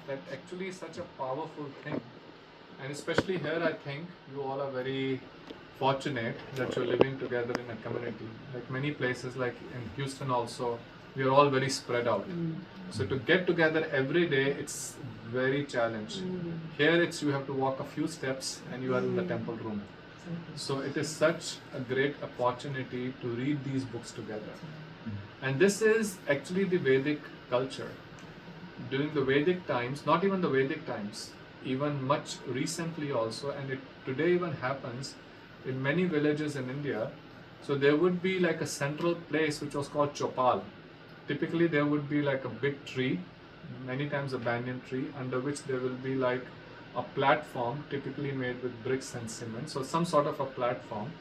that actually is such a powerful thing. And especially here, I think you all are very fortunate that you're living together in a community. Like many places, like in Houston also, we are all very spread out. So to get together every day, it's very challenging. Here, it's you have to walk a few steps and you are in the temple room. So it is such a great opportunity to read these books together. And this is actually the Vedic culture. During the Vedic times, not even the Vedic times, even much recently also, and it today even happens in many villages in India. So there would be like a central place which was called Chopal. Typically there would be like a big tree, many times a banyan tree, under which there will be like a platform typically made with bricks and cement. So some sort of a platform,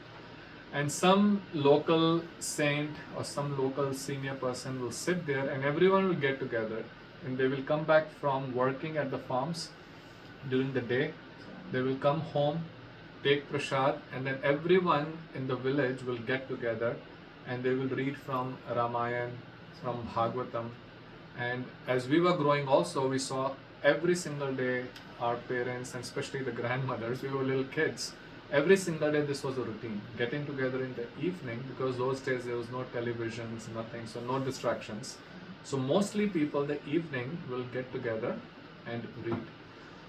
and some local saint or some local senior person will sit there and everyone will get together and they will come back from working at the farms during the day. They will come home, take prasad, and then everyone in the village will get together and they will read from Ramayana, from Bhagavatam. And as we were growing also, we saw every single day our parents and especially the grandmothers, we were little kids, every single day this was a routine, getting together in the evening, because those days there was no televisions, nothing, so no distractions. So mostly people the evening will get together and read.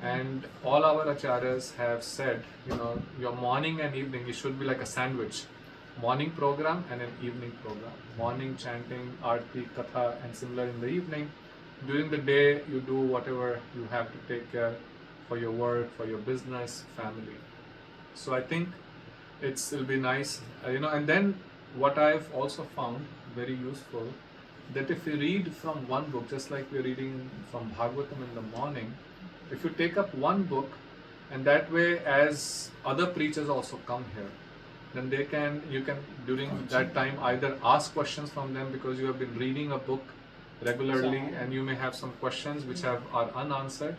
And all our acharyas have said, your morning and evening, it should be like a sandwich. Morning program and an evening program. Morning chanting, arti, katha, and similar in the evening. During the day, you do whatever you have to take care for your work, for your business, family. So I think it'll be nice, and then what I've also found very useful, that if we read from one book, just like we're reading from Bhagavatam in the morning, if you take up one book, and that way as other preachers also come here, then you can during that time either ask questions from them because you have been reading a book regularly and you may have some questions which are unanswered,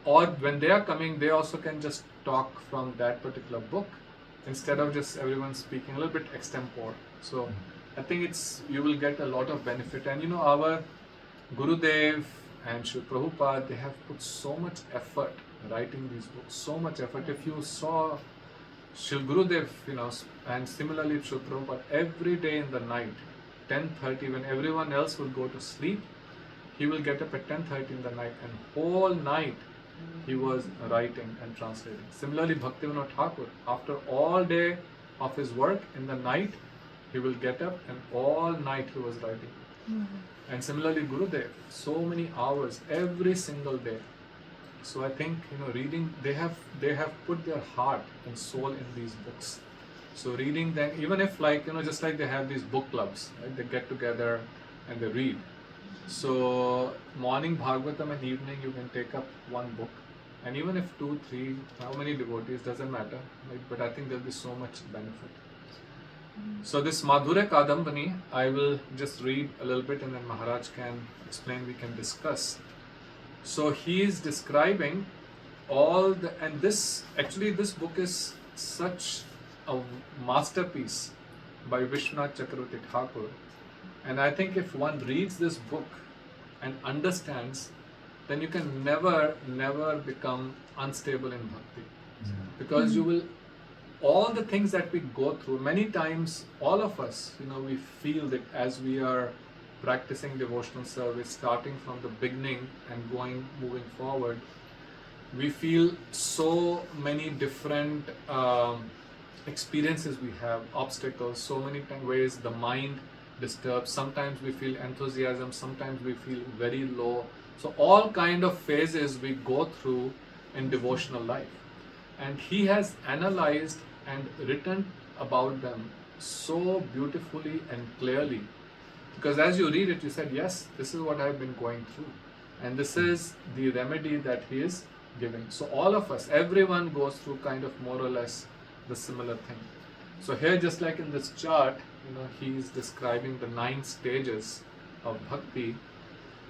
or when they are coming, they also can just talk from that particular book instead of just everyone speaking a little bit extempore. So I think you will get a lot of benefit. And our Gurudev and Sri Prabhupada, they have put so much effort writing these books, so much effort. If you saw Sri Gurudev, and similarly Sri Prabhupada, every day in the night, 10:30, when everyone else will go to sleep, he will get up at 10:30 in the night, and whole night he was writing and translating. Similarly, Bhaktivedanta Thakur, after all day of his work, in the night, he will get up and all night he was writing. And similarly, Gurudev, so many hours every single day. So I think reading, they have put their heart and soul in these books. So reading them, even if just like they have these book clubs, right? They get together and they read. So morning Bhagavatam and evening you can take up one book, and even if 2, 3, how many devotees, doesn't matter, right? But I think there'll be so much benefit. So this Madhurya Kadambani, I will just read a little bit and then Maharaj can explain, we can discuss. So he is describing and this book is such a masterpiece by Vishwanath Chakravarti Thakur. And I think if one reads this book and understands, then you can never become unstable in bhakti. Because you will, all the things that we go through, many times, all of us, we feel that as we are practicing devotional service, starting from the beginning and moving forward, we feel so many different experiences we have, obstacles, so many ways the mind disturbed. Sometimes we feel enthusiasm, sometimes we feel very low. So all kind of phases we go through in devotional life. And he has analyzed and written about them so beautifully and clearly. Because as you read it, you said, yes, this is what I've been going through. And this is the remedy that he is giving. So all of us, everyone goes through kind of more or less the similar thing. So here, just like in this chart, he's describing the 9 stages of bhakti,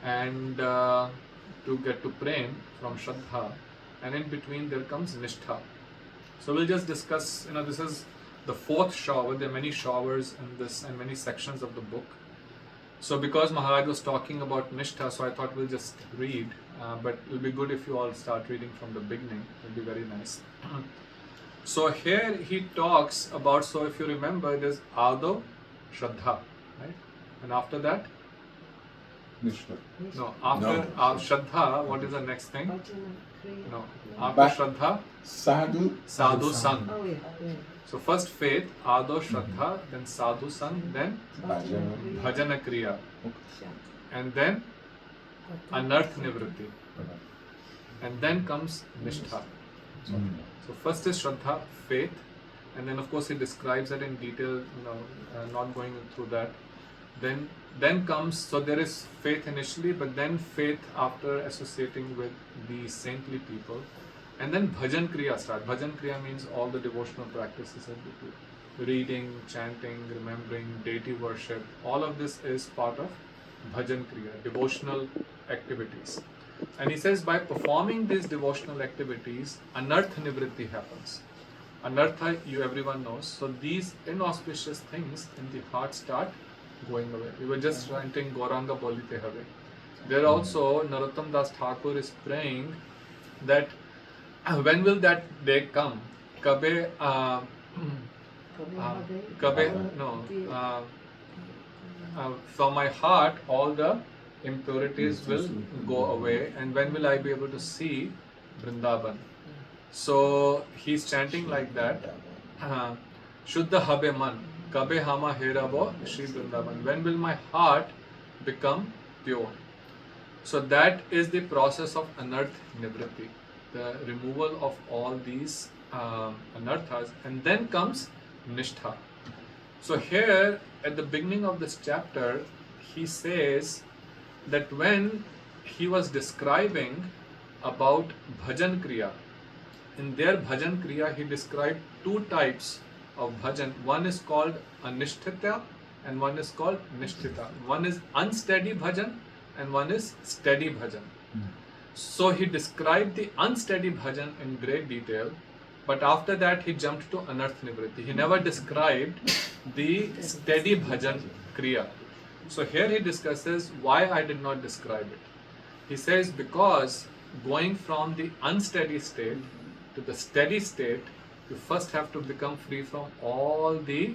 and to get to prem from Shraddha, and in between there comes Nishtha. So we'll just discuss, this is the 4th shower. There are many showers in this and many sections of the book. So because Maharaj was talking about Nishtha, so I thought we'll just read but it will be good if you all start reading from the beginning. It will be very nice. So here he talks about, so if you remember, it is Ado, Shraddha, right? And after that? Nishta. No, after No. Shraddha, what is the next thing? No, after But- Shraddha, Sadhu. Sadhu Sang. Oh, yeah. So first faith, Ado, Shraddha, then Sadhu Sang, then Bhajan. Bhajana Kriya, and then Anarth Nivritti, and then comes Nishtha. So first is Shraddha, faith, and then of course he describes it in detail, not going through that. Then comes, so there is faith initially, but then faith after associating with the saintly people, and then Bhajan Kriya start. Bhajan Kriya means all the devotional practices of the people. Reading, chanting, remembering, deity worship, all of this is part of Bhajan Kriya, devotional activities. And he says by performing these devotional activities, Anarth Nivritti happens. Anartha, everyone knows. So these inauspicious things in the heart start going away. We were just chanting Gauranga Bolite Have. There also, Narottam Das Thakur is praying that when will that day come? Kabe, from my heart, all the impurities will go away, and when will I be able to see Vrindavan? So he's chanting like that. Shuddha habe man, kabe hama herabo Shri Vrindavan. When will my heart become pure? So that is the process of Anarth Nivritti, the removal of all these anarthas, and then comes Nishtha. So here at the beginning of this chapter, he says that when he was describing about Bhajan Kriya, in their Bhajan Kriya he described two types of bhajan. One is called Anishtita and one is called Nishtita. One is unsteady bhajan and one is steady bhajan. So he described the unsteady bhajan in great detail, but after that he jumped to Anarth Nivritti. He never described the steady bhajan kriya. So here he discusses why I did not describe it. He says because going from the unsteady state to the steady state, you first have to become free from all the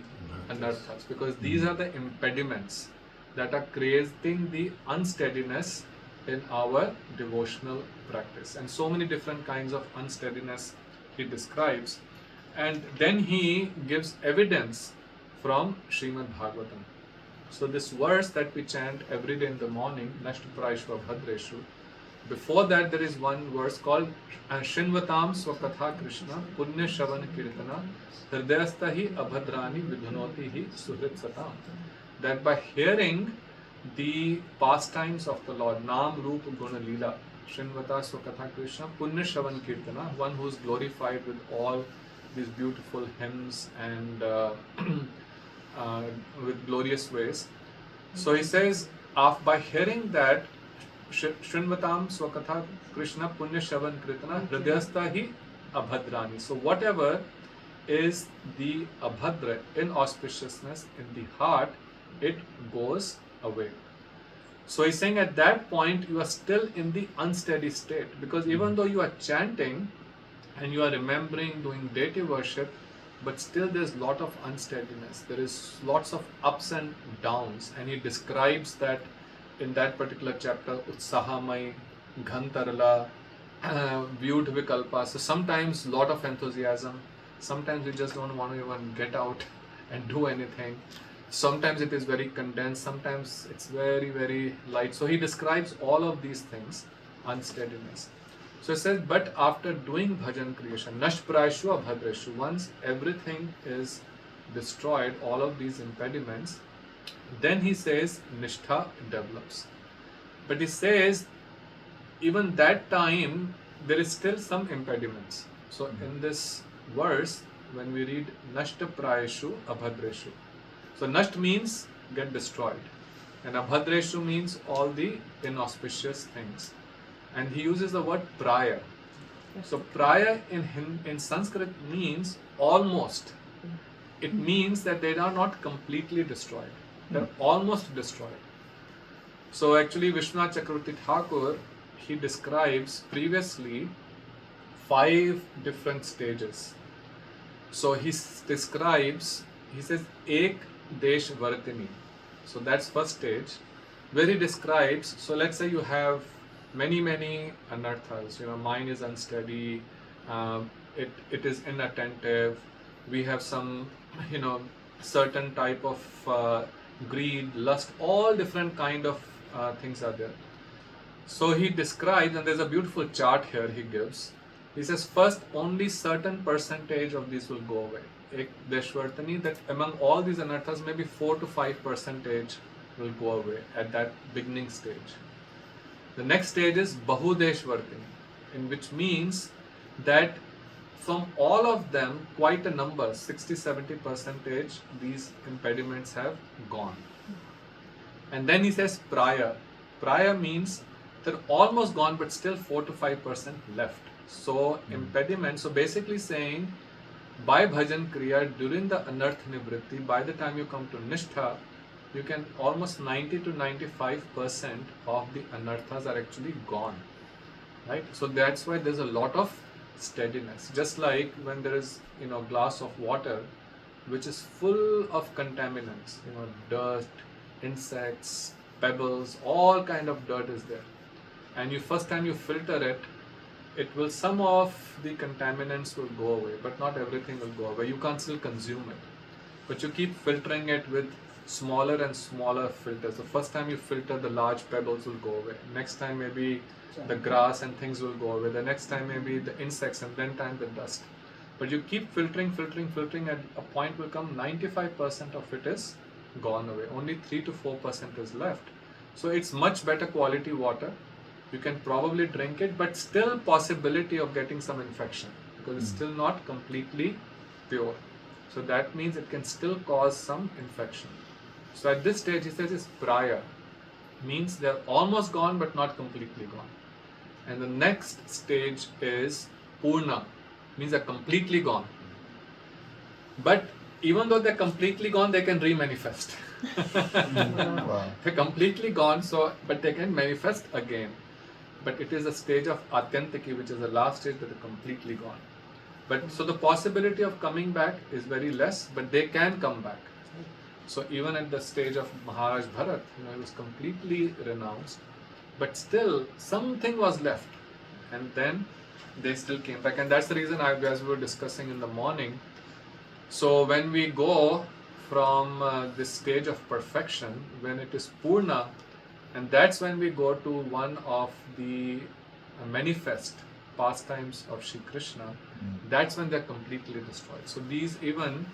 anarthas, because these are the impediments that are creating the unsteadiness in our devotional practice. And so many different kinds of unsteadiness he describes. And then he gives evidence from Srimad Bhagavatam. So this verse that we chant every day in the morning, Nashtaprayashva Bhadreshu, before that there is one verse called Shinvatam Swakatha Krishna Punya Shavan Kirtana Hridayastha Abhadrani Vidhanoti Hi Suhrit Satam. That by hearing the pastimes of the Lord, Nam Rupa Guna Leela, Shinvata Swakatha Krishna Punya Shavan Kirtana, one who is glorified with all these beautiful hymns and with glorious ways. So he says, by hearing that, Shinvatam Swakatha Krishna Punya Shavan Kritana Hridayastha Hi Abhadrani. So whatever is the abhadra, inauspiciousness in the heart, it goes away. So he's saying at that point you are still in the unsteady state, because even though you are chanting and you are remembering, doing deity worship, but still there's lot of unsteadiness. There is lots of ups and downs, and he describes that in that particular chapter, Utsahamai, Ghantarala, Vyud Vikalpa. So sometimes lot of enthusiasm, sometimes we just don't want to even get out and do anything. Sometimes it is very condensed, sometimes it's very, very light. So he describes all of these things, unsteadiness. So he says, but after doing bhajan creation, Nashprayashu Abhadreshu, once everything is destroyed, all of these impediments, then he says Nishtha develops. But he says even that time there is still some impediments. So in this verse, when we read Nashta Prayashu Abhadreshu, so Nasht means get destroyed, and Abhadreshu means all the inauspicious things. And he uses the word Praya. So Praya in Sanskrit means almost. It means that they are not completely destroyed. They're almost destroyed. So actually Vishwanath Chakravarti Thakur he describes previously 5 different stages. So he describes, he says, Ek Desh Vartini. So that's first stage, where he describes, so let's say you have many anarthas, mind is unsteady, it is inattentive, we have some, certain type of greed, lust, all different kind of things are there. So he describes, and there's a beautiful chart here he gives. He says, first, only certain percentage of these will go away. Ek Deshvartani, that among all these anarthas, maybe 4 to 5% will go away at that beginning stage. The next stage is Bahudeshvartini, in which means that from all of them, quite a number, 60-70%, these impediments have gone. And then he says Praya. Praya means they're almost gone, but still 4 to 5% left. So impediment, so basically saying, by bhajan kriya during the anarth nivritti, by the time you come to nishtha, you can almost 90 to 95% of the anarthas are actually gone, right? So that's why there's a lot of steadiness. Just like when there is, glass of water which is full of contaminants, dirt, insects, pebbles, all kind of dirt is there, and first time you filter it, it will, some of the contaminants will go away, but not everything will go away. You can't still consume it, but you keep filtering it with smaller and smaller filters. The first time you filter, the large pebbles will go away. Next time maybe the grass and things will go away. The next time maybe the insects, and then time the dust. But you keep filtering, at a point will come 95% of it is gone away. Only 3 to 4% is left. So it's much better quality water. You can probably drink it, but still possibility of getting some infection, because it's still not completely pure. So that means it can still cause some infection. So at this stage, he says it's praya, means they're almost gone but not completely gone. And the next stage is purna, means they're completely gone. But even though they're completely gone, they can re-manifest. Wow. They're completely gone, but they can manifest again. But it is a stage of atyantiki, which is the last stage that they're completely gone. But so the possibility of coming back is very less, but they can come back. So even at the stage of Maharaj Bharat, he was completely renounced, but still something was left, and then they still came back. And that's the reason, as we were discussing in the morning, so when we go from this stage of perfection, when it is Purna, and that's when we go to one of the manifest pastimes of Shri Krishna, that's when they're completely destroyed. So these, even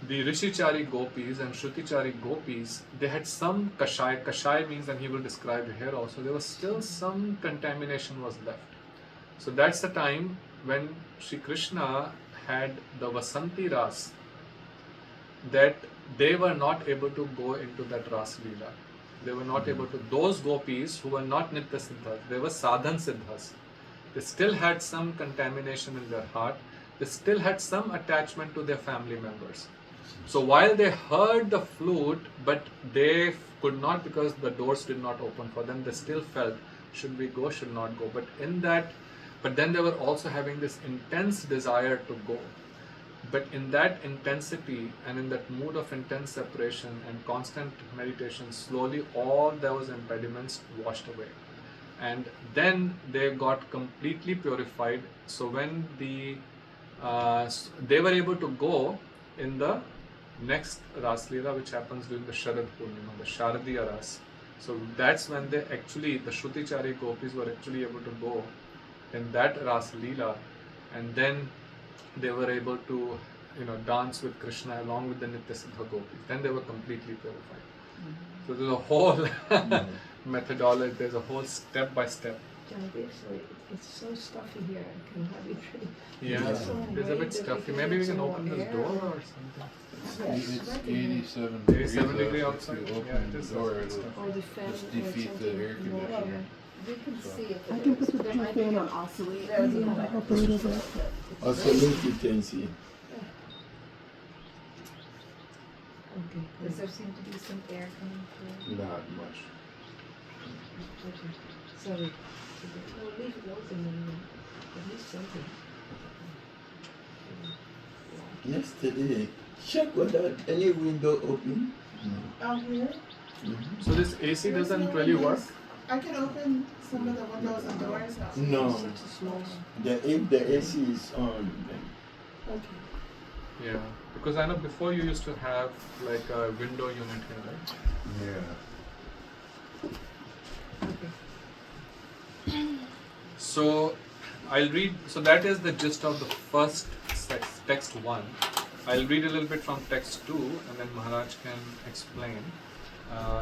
the Rishichari gopis and Shrutichari gopis, they had some kashai. Kashai means, and he will describe it here also, there was still some contamination was left. So that's the time when Shri Krishna had the Vasanti Ras, that they were not able to go into that Ras Leela. They were not able to, those gopis who were not Nitya Siddhas, they were Sadhan Siddhas. They still had some contamination in their heart. They still had some attachment to their family members. So while they heard the flute, but they could not, because the doors did not open for them, they still felt, should we go, should not go. But then they were also having this intense desire to go. But in that intensity and in that mood of intense separation and constant meditation, slowly all those impediments washed away. And then they got completely purified. So when they were able to go in the next Ras Leela, which happens during the Sharad Purnima, the Sharadiya Ras. So that's when the Shrutichari gopis were actually able to go in that Ras Leela, and then they were able to dance with Krishna along with the Nitya Siddha gopis. Then they were completely purified. So there's a whole methodology, there's a whole step by step. Actually, it's so stuffy here, I can hardly breathe. Yeah, it's a bit stuffy. Maybe we can open this door or something. It's 87 87 degree out. outside. If you Yeah, open it is the door, outside. it'll Or the fan just or defeat the something. air conditioner. We can see if I it can is. put the There might be fan a- on oscillate. There's Yeah, a- hopefully it doesn't. Absolute intensity. Does there seem to be some air coming through? Not much. Sorry. No, leave it open and at least something. Yesterday, check whether any window open. Out here, So this AC there's doesn't no really work? windows. I can open some of the windows and doors. No. Such a small one. If the AC is on, then Okay. Yeah, because I know before you used to have like a window unit here, right? yeah. Okay. So I'll read, so that is the gist of the first text 1. I'll read a little bit from text 2 and then Maharaj can explain.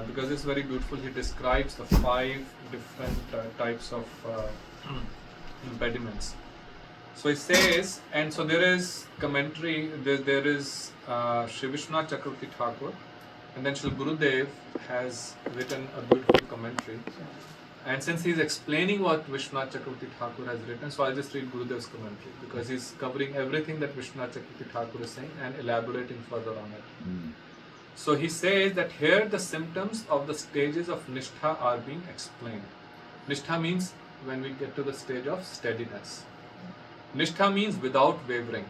Because it's very beautiful. He describes the 5 different types of impediments. So he says, and so there is commentary, there is Sri Vishwanath Chakravarti Thakur, and then Sri Gurudev has written a beautiful commentary. And since he's explaining what Vishwanath Chakravarti Thakur has written, so I'll just read Gurudev's commentary because he's covering everything that Vishwanath Chakravarti Thakur is saying and elaborating further on it. So he says that here the symptoms of the stages of Nishtha are being explained. Nishtha means when we get to the stage of steadiness. Nishtha means without wavering.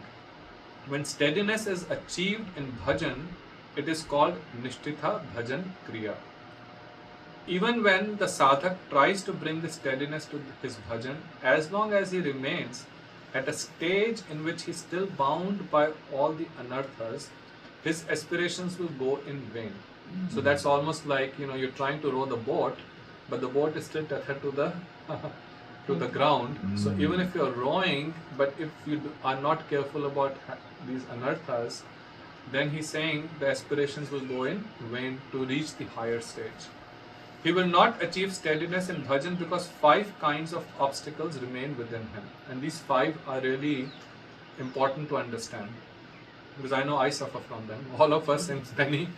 When steadiness is achieved in bhajan, it is called Nishtitha Bhajan Kriya. Even when the sadhak tries to bring the steadiness to his bhajan, as long as he remains at a stage in which he is still bound by all the anarthas, his aspirations will go in vain. So that's almost like, you're trying to row the boat, but the boat is still tethered to the to the ground. So even if you're rowing, but if you are not careful about these anarthas, then he's saying the aspirations will go in vain to reach the higher stage. He will not achieve steadiness in bhajan because 5 kinds of obstacles remain within him. And these 5 are really important to understand. Because I know I suffer from them. All of us in many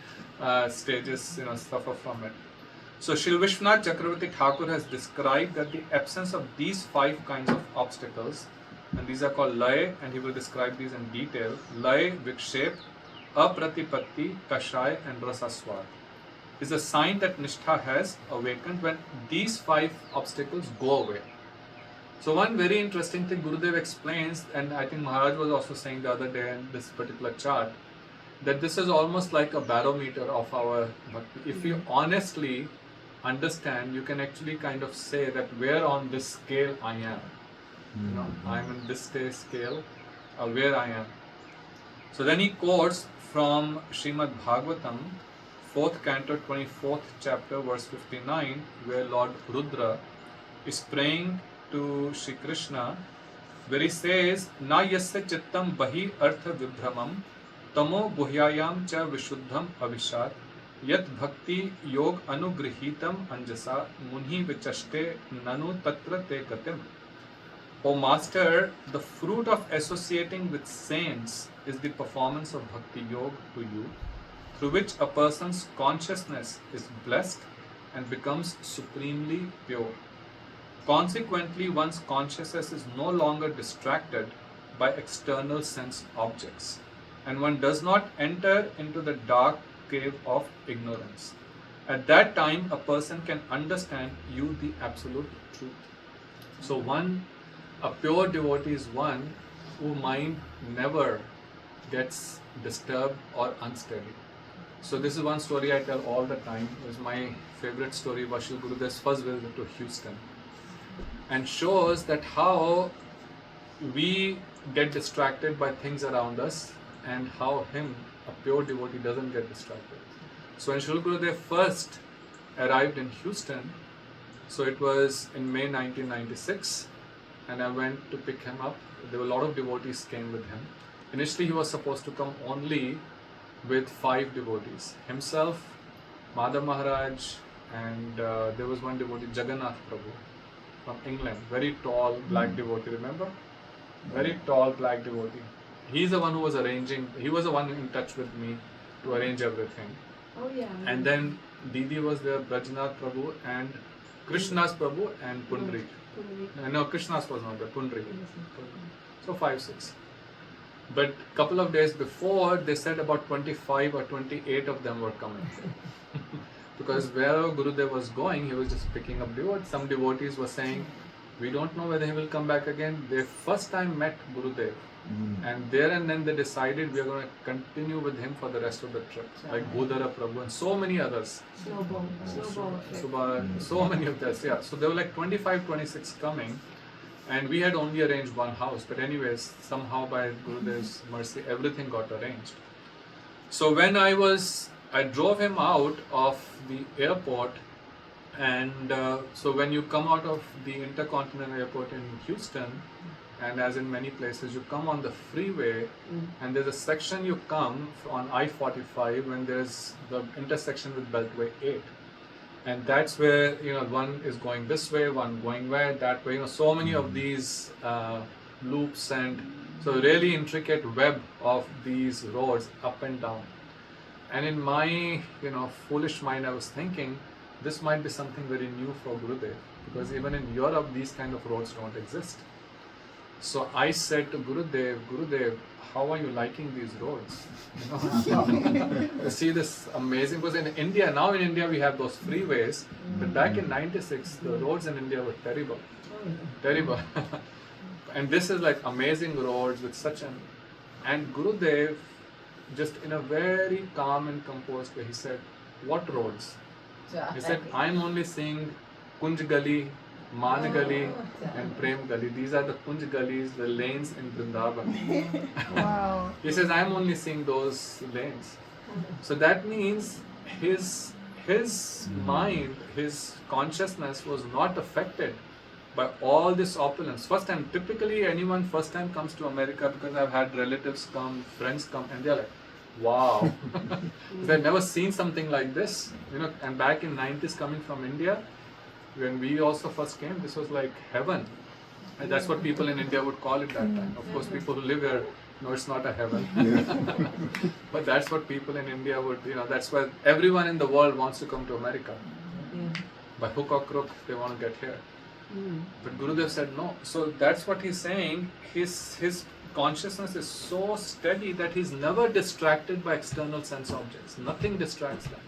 stages, suffer from it. So Shri Vishwanath Chakravarti Thakur has described that the absence of these 5 kinds of obstacles, and these are called lay, and he will describe these in detail. Lay, vikshep, apratipatti, kashaya, and rasaswad, is a sign that Nishtha has awakened when these 5 obstacles go away. So one very interesting thing Gurudev explains, and I think Maharaj was also saying the other day in this particular chart, that this is almost like a barometer of our bhakti. If you honestly understand, you can actually kind of say that where on this scale I am. I'm in this scale, where I am. So then he quotes from Srimad Bhagavatam, 4th canto, 24th chapter, verse 59, where Lord Rudra is praying to Shri Krishna, where he says, Na yasya chittam bahi artha vibhramam, tamo guhyayam cha vishuddham avishat, yat bhakti yog anugrihitam anjasa, munhi vichaste nanu tatra te gatim. O Master, the fruit of associating with saints is the performance of bhakti yoga to you, through which a person's consciousness is blessed and becomes supremely pure. Consequently, one's consciousness is no longer distracted by external sense objects, and one does not enter into the dark cave of ignorance. At that time, a person can understand you, the absolute truth. So a pure devotee is one whose mind never gets disturbed or unsteady. So this is one story I tell all the time. It was my favorite story, Vashil Gurudev's first visit to Houston, and shows that how we get distracted by things around us and how a pure devotee, doesn't get distracted. So when Shri Gurudev first arrived in Houston, so it was in May 1996, and I went to pick him up. There were a lot of devotees came with him. Initially he was supposed to come only with 5 devotees, himself, Madhav Maharaj, and there was one devotee, Jagannath Prabhu from England, very tall black devotee, remember? Very tall black devotee. He's the one who was arranging, he was the one in touch with me to arrange everything. Oh yeah. And then Didi was there, Brajnath Prabhu, and Krishna's Prabhu, and Pundrik. No, Krishna's was not there, Pundrik. So 5, 6. But couple of days before, they said about 25 or 28 of them were coming. because wherever Gurudev was going, he was just picking up devotees. Some devotees were saying, we don't know whether he will come back again. They first time met Gurudev, and there and then they decided we are going to continue with him for the rest of the trip, like Bhudara Prabhu and so many others. Snowball effect. So many of this, yeah. So there were like 25, 26 coming, and we had only arranged one house. But anyways, somehow by Gurudev's mercy, everything got arranged. So when I drove him out of the airport, and so when you come out of the Intercontinental Airport in Houston, and as in many places, you come on the freeway, and there's a section you come on I-45 when there's the intersection with Beltway 8. And that's where, one is going this way, one going that way, so many of these loops, and so really intricate web of these roads up and down. And in my, foolish mind, I was thinking, this might be something very new for Gurudev, because even in Europe, these kind of roads don't exist. So I said to Gurudev, how are you liking these roads? You see this amazing, because in India we have those freeways, but back in '96, the roads in India were terrible. And this is like amazing roads with and Gurudev, just in a very calm and composed way, he said, what roads? He said, I'm only seeing Kunj Gali, Man Gali, and Prem Gali. These are the Kunj Galis, the lanes in Vrindavan. Wow. He says, I'm only seeing those lanes. So that means his mind, his consciousness was not affected by all this opulence. Typically anyone first time comes to America, because I've had relatives come, friends come, and they're like, wow. They've never seen something like this. And back in 90s coming from India, when we also first came, this was like heaven. And that's what people in India would call it that time. Of course, people who live here know it's not a heaven. But that's what people in India would, that's why everyone in the world wants to come to America. By hook or crook, they want to get here. But Gurudev said no. So that's what he's saying. His consciousness is so steady that he's never distracted by external sense objects. Nothing distracts them.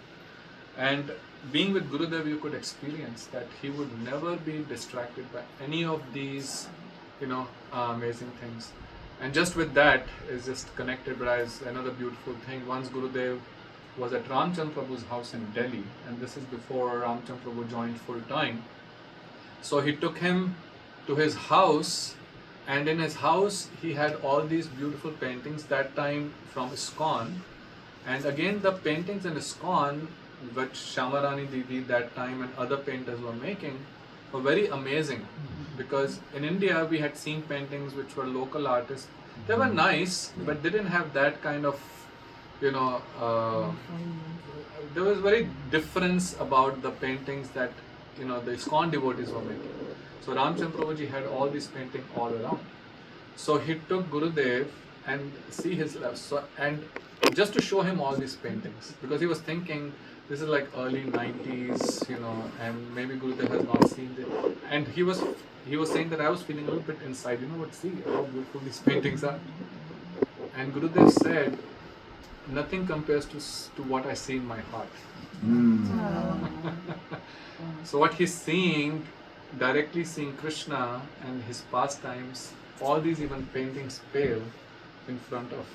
And being with Gurudev, you could experience that he would never be distracted by any of these, amazing things. And just with that is just connected, but as another beautiful thing. Once Gurudev was at Ramchandra Prabhu's house in Delhi, and this is before Ramchandra Prabhu joined full time. So he took him to his house, and in his house he had all these beautiful paintings, that time from ISKCON. And again, the paintings in ISKCON, which Shamarani Didi that time and other painters were making, were very amazing. Because in India we had seen paintings which were local artists. They were nice, but they didn't have that kind of, there was very difference about the paintings that, the ISKCON devotees were making. So Ramchandra Prabhuji had all these paintings all around. So he took Gurudev and see his love. So, and just to show him all these paintings, because he was thinking, this is like early 90s, and maybe Gurudev has not seen it. And he was saying that I was feeling a little bit inside, see how beautiful these paintings are. And Gurudev said, nothing compares to what I see in my heart. So what he's seeing, directly seeing Krishna and his pastimes, all these even paintings pale in front of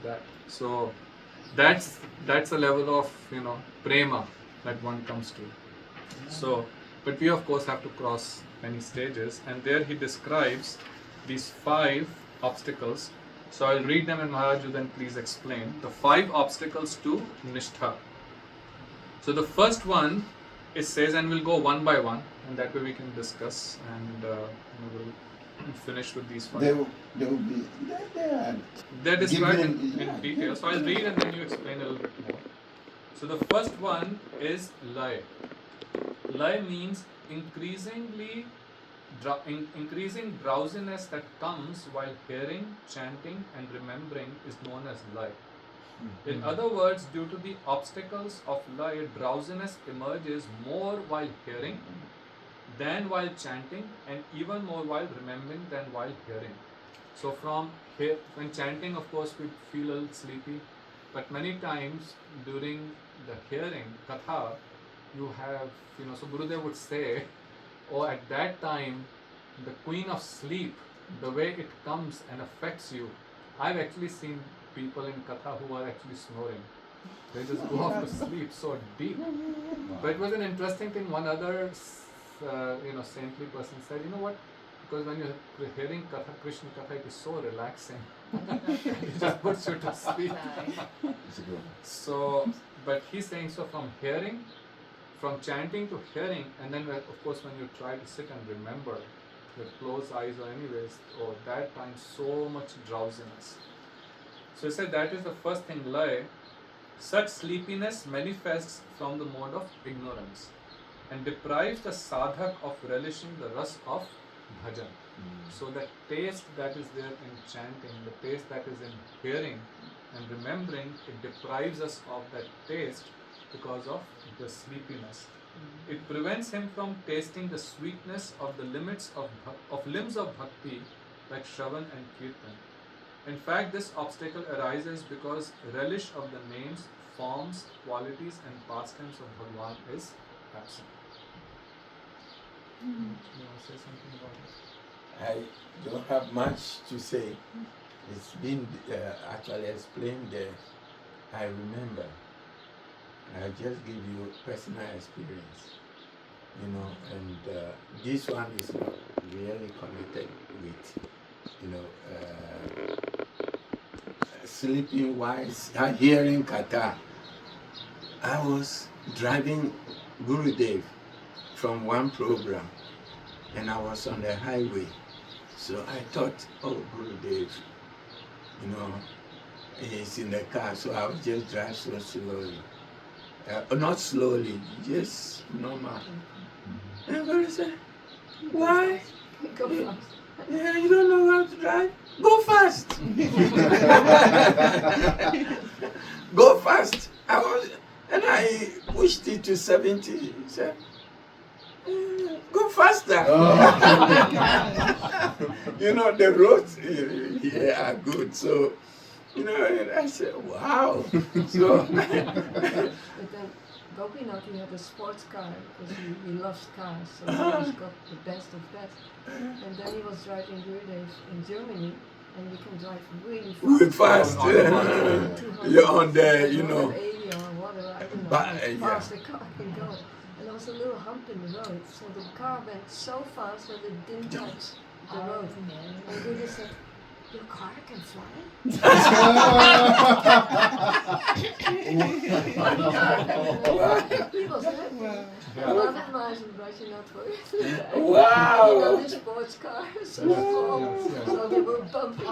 that. So that's a level of prema that one comes to. So, but we of course have to cross many stages, and there he describes these 5 obstacles. So I'll read them, and Maharaja then please explain the 5 obstacles to Nishtha. So the first one, it says, and we'll go one by one, and that way we can discuss, and we'll finish with these 5. They will be. They're described in Yeah, detail. So I'll read and then you explain a little bit more. So the first one is lay. Lay means increasing drowsiness that comes while hearing, chanting and remembering is known as lay. In other words, due to the obstacles of lay, drowsiness emerges more while hearing than while chanting, and even more while remembering than while hearing. So from here, when chanting, of course, we feel a little sleepy, but many times during the hearing, katha, you have, so Gurudev would say, oh, at that time, the queen of sleep, the way it comes and affects you. I've actually seen people in Katha who are actually snoring. They just go off to sleep so deep. But it was an interesting thing. One other, saintly person said, you know what? Because when you're hearing Katha, Krishna Katha, it is so relaxing. It just puts you to sleep. So, but he's saying, so from chanting to hearing, and then of course when you try to sit and remember with closed eyes or anyways, that time so much drowsiness. So he said that is the first thing, lay. Such sleepiness manifests from the mode of ignorance and deprives the sadhak of relishing the ras of bhajan. So the taste that is there in chanting, the taste that is in hearing and remembering, it deprives us of that taste because of the sleepiness. It prevents him from tasting the sweetness of the limbs of bhakti like Shravan and Kirtan. In fact, this obstacle arises because relish of the names, forms, qualities and pastimes of Bhagavan is absent. You want to say something about this? I don't have much to say. It's been actually explained there. I remember. I just give you personal experience, and this one is not really connected with, sleeping wise, hearing kata. I was driving Gurudev from one program, and I was on the highway. So I thought, oh, Gurudev, he's in the car, so I would just drive so slowly. Not slowly, just normal. And Guru said, why? Go fast. Yeah, you don't know how to drive? Go fast. Go fast. And I pushed it to 70. He said, go faster. The roads here are good. So, and I said, wow. So, But then Gopinath, he had a sports car because he loves cars, so he always got the best of best. And then he was driving Gurudev in Germany, and you can drive really fast. Really fast. You're on there, 180 or whatever, I don't know how fast the car can go. And there was a little hump in the road, so the car went so fast that it didn't touch the road. And Gurudev said, your car can fly? He was happy. 11 miles in Russian not for it. Wow! The sports cars, so they were bumping.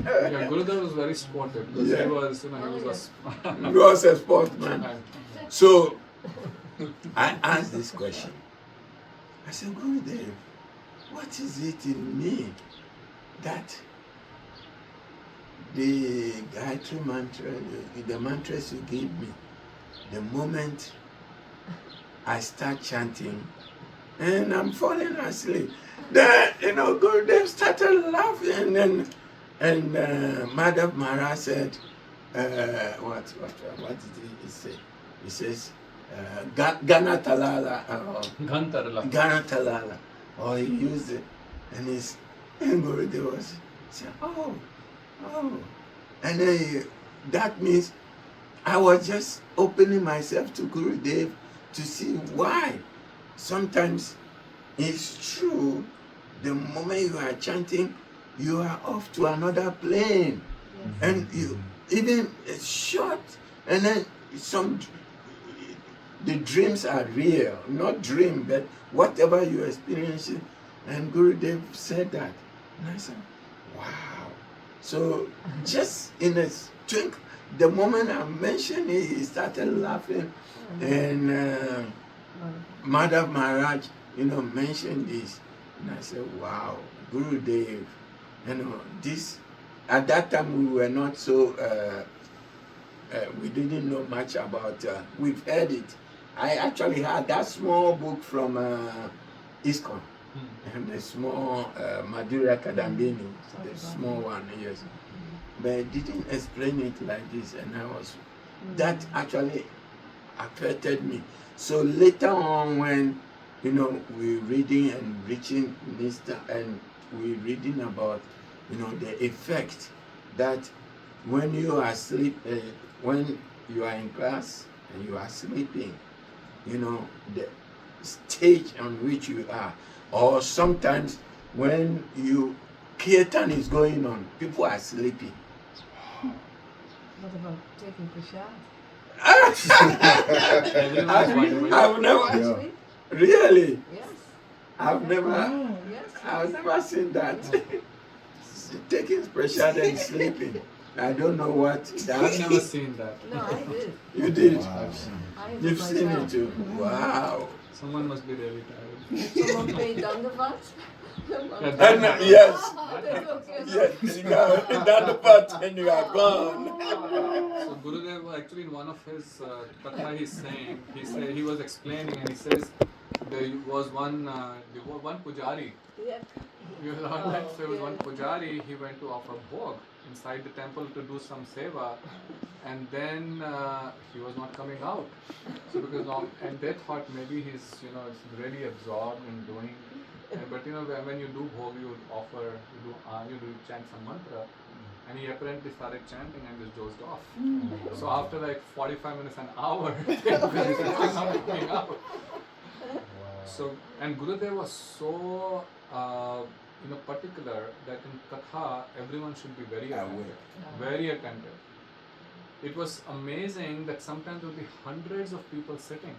Yeah, Gurudev was very sportive because he was, He was a sportsman. So I asked this question. I said, Gurudev, what is it in me that the Gayatri mantra, the mantras you gave me, the moment I start chanting and I'm falling asleep, then, Gurudev started laughing and Madhav Maharaj said, what did he say? He says, Ganatalala. Ganatalala. Or he used it, and Gurudev was saying, oh. And then that means I was just opening myself to Gurudev to see why. Sometimes it's true, the moment you are chanting, you are off to another plane. Yes. And you even it's short, and then the dreams are real, not dream, but whatever you experience. And Gurudev said that. And I said, wow. So just in a twinkle, the moment I mentioned it, he started laughing. And Madhav Maharaj, mentioned this. And I said, wow, Gurudev, this, at that time we were not so, we didn't know much about, we've heard it. I actually had that small book from ISKCON, and the small Madhurya Kadambini, the small one, yes. But I didn't explain it like this, and I was That actually affected me. So later on, when we're reading and reaching Mr. and we're reading about the effect that when you are when you are in class and you are sleeping, the stage on which you are, or sometimes when kirtan is going on, people are sleeping. What about taking prasad? I've never really. Yes. I've never. Yes. I've never seen that. Taking prasad and sleeping. I don't know what. I've never seen that. No, I did. You did. I did You've seen it myself. too. Wow. Someone must be really tired. Someone paid Dandavat? Yes. That's okay. Yes. You got that part and you are gone. So Gurudev actually in one of his katha he was explaining and he says there was one pujari. Yeah. You heard that? So there was one pujari, he went to offer bhog inside the temple to do some seva, and then he was not coming out. So and they thought maybe he's really absorbed in doing. But when you do bhog, you chant some mantra, and he apparently started chanting and just dozed off. So after like 45 minutes, an hour, he was not coming out. So, and Gurudev was so particular that in katha everyone should be very attentive, very attentive. It was amazing that sometimes there would be hundreds of people sitting,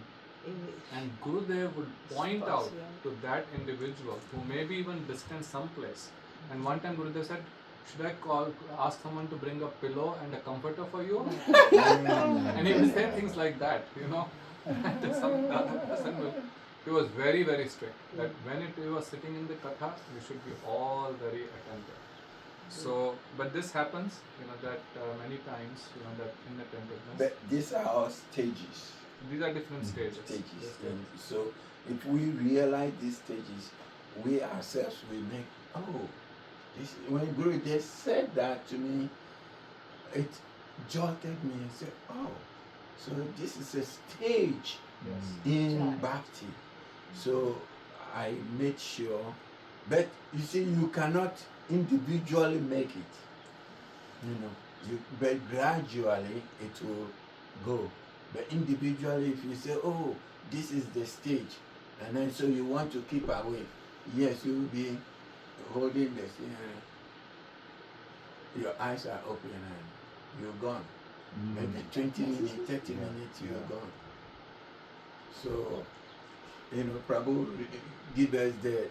and Gurudev would point out to that individual who may be even distant someplace. And one time Gurudev said, "Should I ask someone to bring a pillow and a comforter for you?" And he would say things like that, And the other person will. He was very, very strict that when you are sitting in the katha, you should be all very attentive. So, but this happens, that many times, that inattentiveness. But these are all stages. These are different stages. And so, if we realize these stages, we ourselves will make, when Gurudev said that to me, it jolted me and said, so this is a stage in Bhakti. So I made sure, but you see, you cannot individually make it, but gradually it will go. But individually, if you say, this is the stage, and then so you want to keep away, yes, you will be holding this, your eyes are open and you're gone. Maybe 20 minutes, 30 minutes, you're gone. So, Prabhu give us the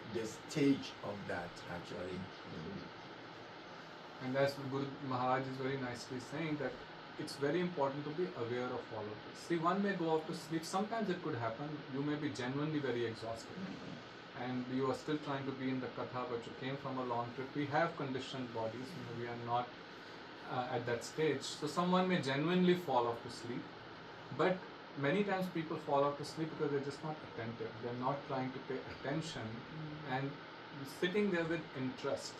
stage of that actually. And as Guru Maharaj is very nicely saying that it's very important to be aware of all of this. See, one may go off to sleep. Sometimes it could happen. You may be genuinely very exhausted. And you are still trying to be in the katha, but you came from a long trip. We have conditioned bodies. We are not at that stage. So someone may genuinely fall off to sleep. But many times people fall off to sleep because they're just not attentive. They're not trying to pay attention and sitting there with interest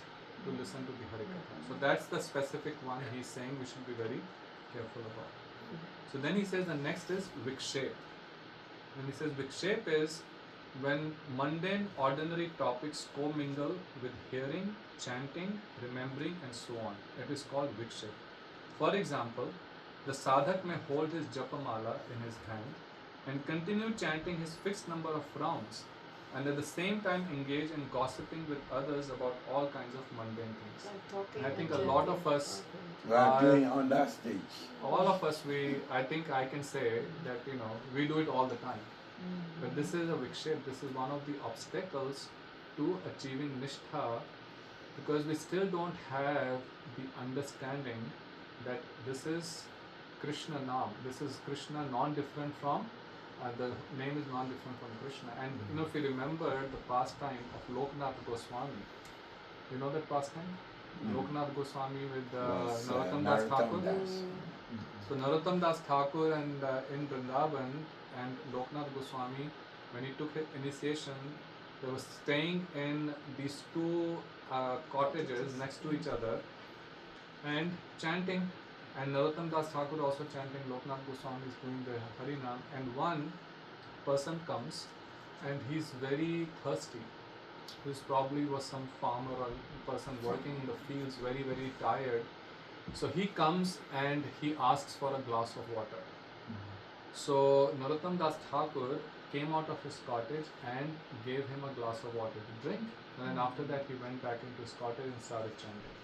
to listen to the Harikatha. So that's the specific one he's saying we should be very careful about. So then he says the next is Vikshep. When he says Vikshep is when mundane, ordinary topics commingle with hearing, chanting, remembering and so on. It is called Vikshep. For example, the sadhak may hold his japamala in his hand and continue chanting his fixed number of rounds and at the same time engage in gossiping with others about all kinds of mundane things. And I think a lot of us are doing on that stage. All of us, I think I can say that, we do it all the time. But this is a vikshep, this is one of the obstacles to achieving nishtha because we still don't have the understanding that this is Krishna Nam. This is Krishna non-different from, the name is non-different from Krishna. And if you remember the pastime of Loknath Goswami, you know that pastime? Loknath Goswami with Narottam Das Thakur. So Narottam Das Thakur and in Vrindavan and Loknath Goswami, when he took his initiation, they were staying in these two cottages next to each other and chanting and Narottam Das Thakur also chanting, Loknath Goswami is doing the Harinam, and one person comes and he's very thirsty. This probably was some farmer or person working in the fields, very, very tired. So he comes and he asks for a glass of water. So Narottam Das Thakur came out of his cottage and gave him a glass of water to drink. And then after that he went back into his cottage and started chanting.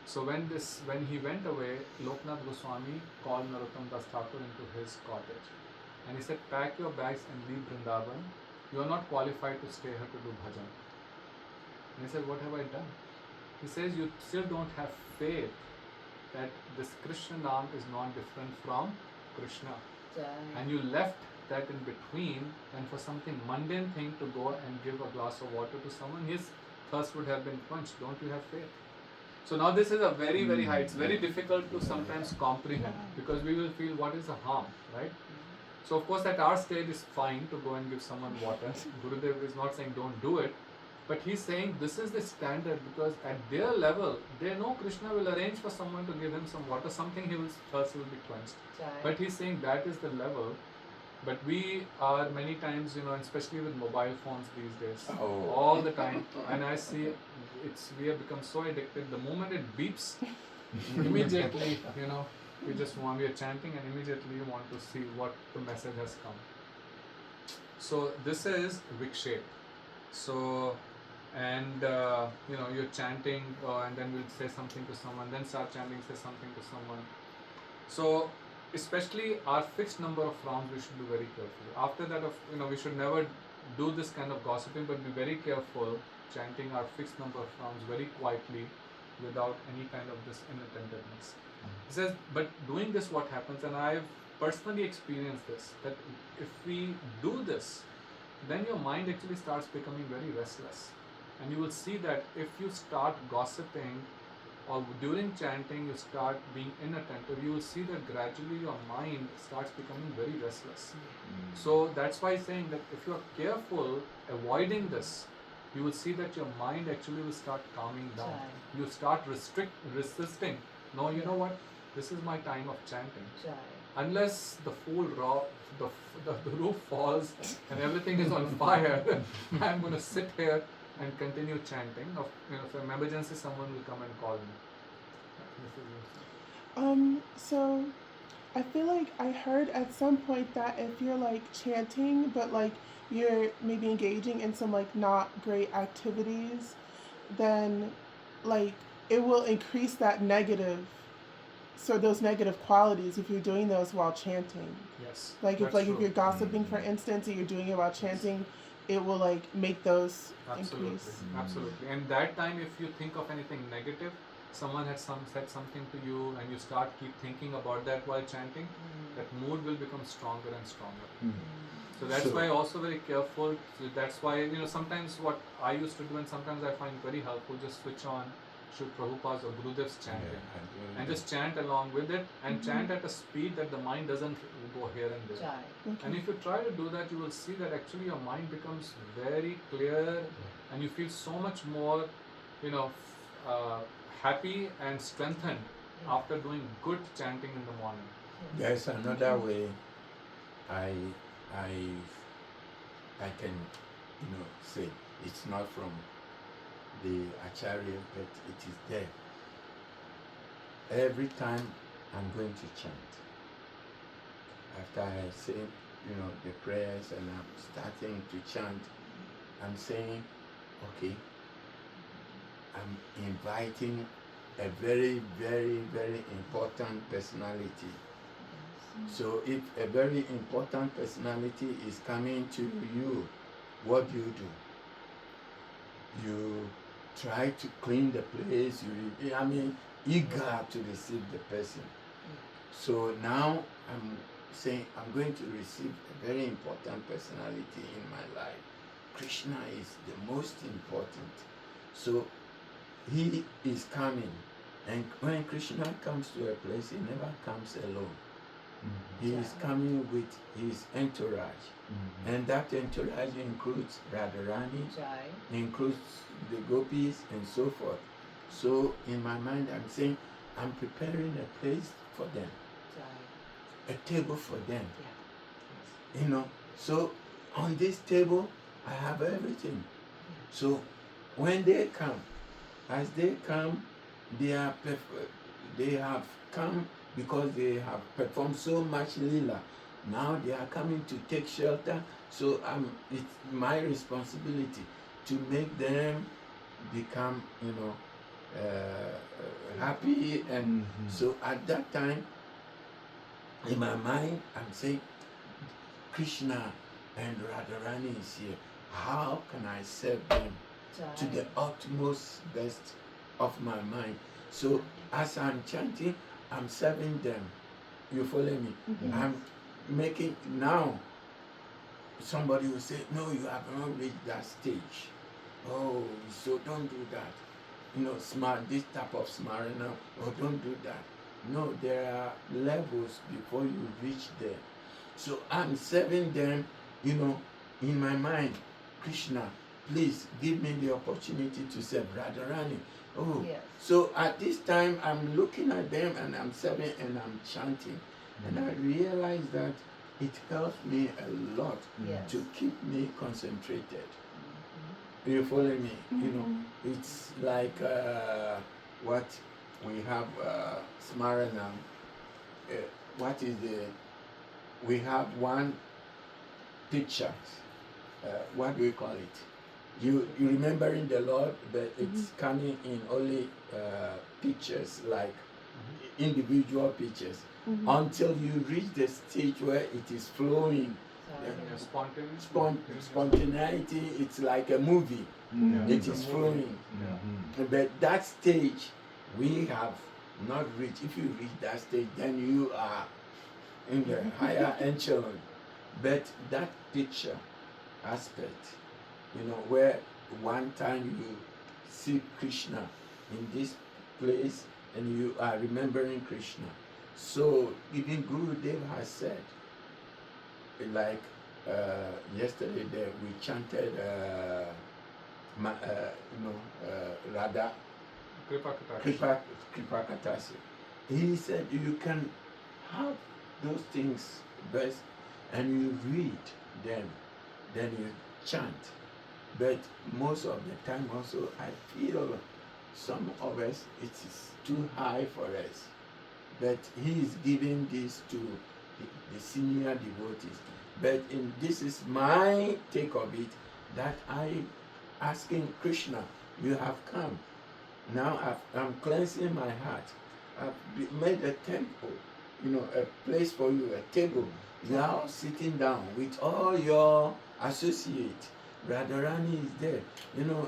So when he went away, Loknath Goswami called Narottam Das Thakur into his cottage. And he said, pack your bags and leave Vrindavan. You are not qualified to stay here to do bhajan. And he said, what have I done? He says, you still don't have faith that this Krishna Naam is not different from Krishna. And you left that in between, and for something mundane thing to go and give a glass of water to someone, his thirst would have been quenched. Don't you have faith? So now this is a very, very high, it's very difficult to sometimes comprehend, because we will feel what is the harm, right? So of course at our stage is fine to go and give someone water. Gurudev is not saying don't do it, but he's saying this is the standard, because at their level, they know Krishna will arrange for someone to give him some water, something his thirst will be quenched. But he's saying that is the level. But we are many times, especially with mobile phones these days, all the time, and I see we have become so addicted. The moment it beeps, immediately, we are chanting, and immediately you want to see what the message has come. So this is Vikshep. So, and you're chanting, and then we'll say something to someone, then start chanting, say something to someone. So, especially our fixed number of rounds, we should be very careful. After that, we should never do this kind of gossiping, but be very careful chanting our fixed number of rounds very quietly, without any kind of this inattentiveness. He says, but doing this, what happens, and I've personally experienced this, that if we do this, then your mind actually starts becoming very restless. And you will see that if you start gossiping, or during chanting you start being inattentive, you will see that gradually your mind starts becoming very restless. So that's why he's saying that if you are careful avoiding this, you will see that your mind actually will start calming down. You start resisting. No, you know what? This is my time of chanting. Unless the the roof falls and everything is on fire, I'm going to sit here and continue chanting. If an emergency, someone will come and call me. So I feel like I heard at some point that if you're like chanting, but like you're maybe engaging in some like not great activities, then like it will increase that negative. So those negative qualities if you're doing those while chanting. Yes. Like if you're gossiping, for instance, and you're doing it while chanting, it will like make those increase. Absolutely. And that time, if you think of anything negative, someone had said something to you, and you keep thinking about that while chanting, that mood will become stronger and stronger. So that's why also very careful. So that's why sometimes what I used to do, and sometimes I find very helpful, just switch on Sri Prabhupada's or Gurudev's chanting, and just chant along with it, and chant at a speed that the mind doesn't go here and there. And if you try to do that, you will see that actually your mind becomes very clear, and you feel so much more, happy and strengthened after doing good chanting in the morning. There's another way I can say it's not from the Acharya, but it is there. Every time I'm going to chant, after I say the prayers and I'm starting to chant, I'm saying, okay, I'm inviting a very, very, very important personality. So if a very important personality is coming to you, what do? You try to clean the place, eager to receive the person. So now I'm saying I'm going to receive a very important personality in my life. Krishna is the most important. So he is coming. And when Krishna comes to a place, he never comes alone. He is coming with his entourage. And that entourage includes Radharani, includes the gopis and so forth. So in my mind I'm saying, I'm preparing a place for them, a table for them. You know, so on this table, I have everything. So when they come, as they come, they have come because they have performed so much lila. Now they are coming to take shelter. So it's my responsibility to make them become, happy. And so at that time, in my mind, I'm saying, Krishna and Radharani is here. How can I serve them to the utmost best of my mind? So as I'm chanting, I'm serving them. You follow me? I'm making now. Somebody will say, no, you have not reached that stage. Oh, so don't do that. This type of smarana, oh, don't do that. No, there are levels before you reach there. So I'm serving them, in my mind. Krishna, please give me the opportunity to serve Radharani. Oh, yes. So at this time, I'm looking at them and I'm serving and I'm chanting. And I realize that it helps me a lot to keep me concentrated. You follow me? It's like what we have Smarana. What is we have one picture. What do we call it? You remembering the Lord, but it's coming in only pictures, like individual pictures, until you reach the stage where it is flowing. Spontaneity, it's like a movie. It is flowing. But that stage, we have not reached. If you reach that stage, then you are in the higher echelon. But that picture aspect, where one time you see Krishna in this place and you are remembering Krishna. So even Gurudev has said, like yesterday there we chanted Radha Kripa Katasi. He said you can have those things best and you read them, then you chant. But most of the time also I feel some of us it is too high for us. But he is giving this to the senior devotees. But this is my take of it, that I asking Krishna, you have come. Now I'm cleansing my heart. I've made a temple, a place for you, a table. You are all sitting down with all your associates. Radharani is there.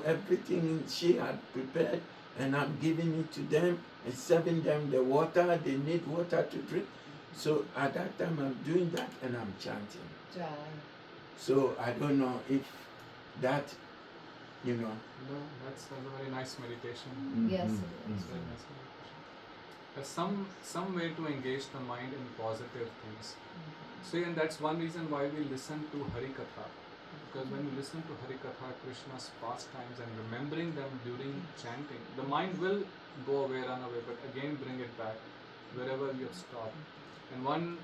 Everything she had prepared, and I'm giving it to them and serving them the water. They need water to drink. So at that time I'm doing that and I'm chanting. So I don't know if that, No, that's a very nice meditation. Yes, it It's is. very nice meditation. There's some way to engage the mind in positive things. So and that's one reason why we listen to Hari Katha. Because when you listen to Hari Katha, Krishna's pastimes, and remembering them during chanting, the mind will go away, run away, but again bring it back wherever you have stopped. And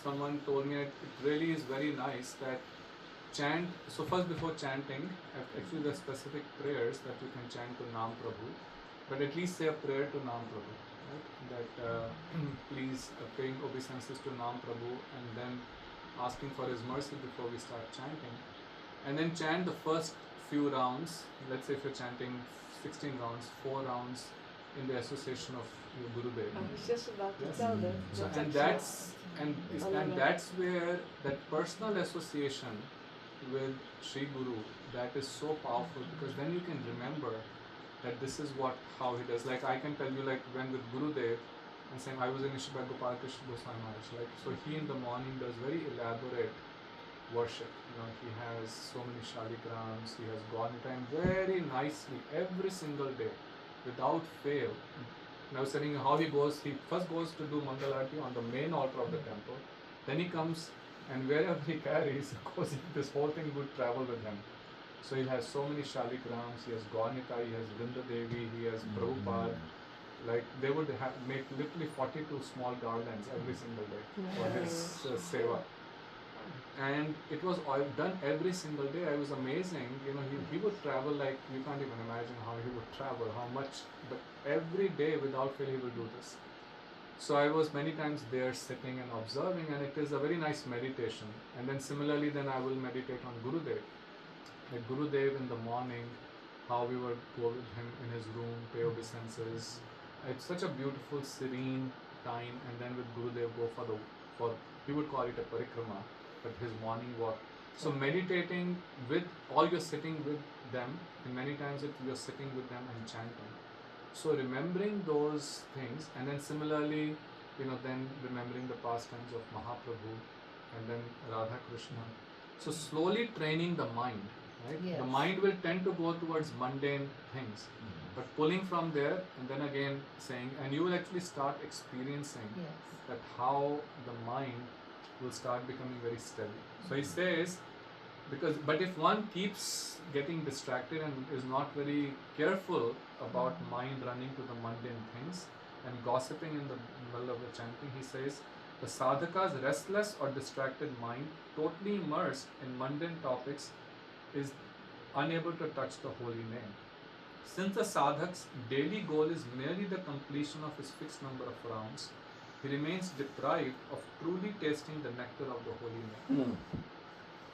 someone told me it really is very nice that chant. So first, before chanting, actually there are specific prayers that you can chant to Naam Prabhu, but at least say a prayer to Naam Prabhu, right? That please paying obeisances to Naam Prabhu, and then asking for his mercy before we start chanting, and then chant the first few rounds. Let's say if you're chanting 16 rounds, 4 rounds in the association of your Gurudev. I was just about to Yes. tell them. So, and that's where that personal association with Sri Guru, that is so powerful, because then you can remember that this is how he does. Like I can tell you, like when with Gurudev and saying I was in Ishba Gopal Krishna Goswami Maharaj, like so he in the morning does very elaborate worship. He has so many shaligrams, he has gone time very nicely every single day without fail. And I was telling you how he first goes to do Mangalarti on the main altar of the temple, then he comes and wherever he carries, this whole thing would travel with him. So he has so many shaligrams, he has Gaunita, he has Vrinda Devi, he has Prabhupada. Like they would make literally 42 small garlands every single day for his seva. And it was all done every single day. I was amazing. He would travel like, you can't even imagine how he would travel, how much, but every day without fail he will do this. So I was many times there sitting and observing, and it is a very nice meditation. And then similarly, then I will meditate on Gurudev. Like Gurudev in the morning, how we would go with him in his room, pay obeisances. It's such a beautiful, serene time. And then with Gurudev go for we would call it a parikrama, but his morning walk. So meditating with, all you're sitting with them, and many times you're sitting with them and chanting. So remembering those things, and then similarly, then remembering the pastimes of Mahaprabhu, and then Radha Krishna. So slowly training the mind, right? Yes. The mind will tend to go towards mundane things, but pulling from there, and then again saying, and you will actually start experiencing that how the mind will start becoming very steady. So he says, but if one keeps getting distracted and is not very careful about mind running to the mundane things and gossiping in the middle of the chanting, he says, the sadhaka's restless or distracted mind, totally immersed in mundane topics, is unable to touch the holy name. Since the sadhak's daily goal is merely the completion of his fixed number of rounds, he remains deprived of truly tasting the nectar of the holy name.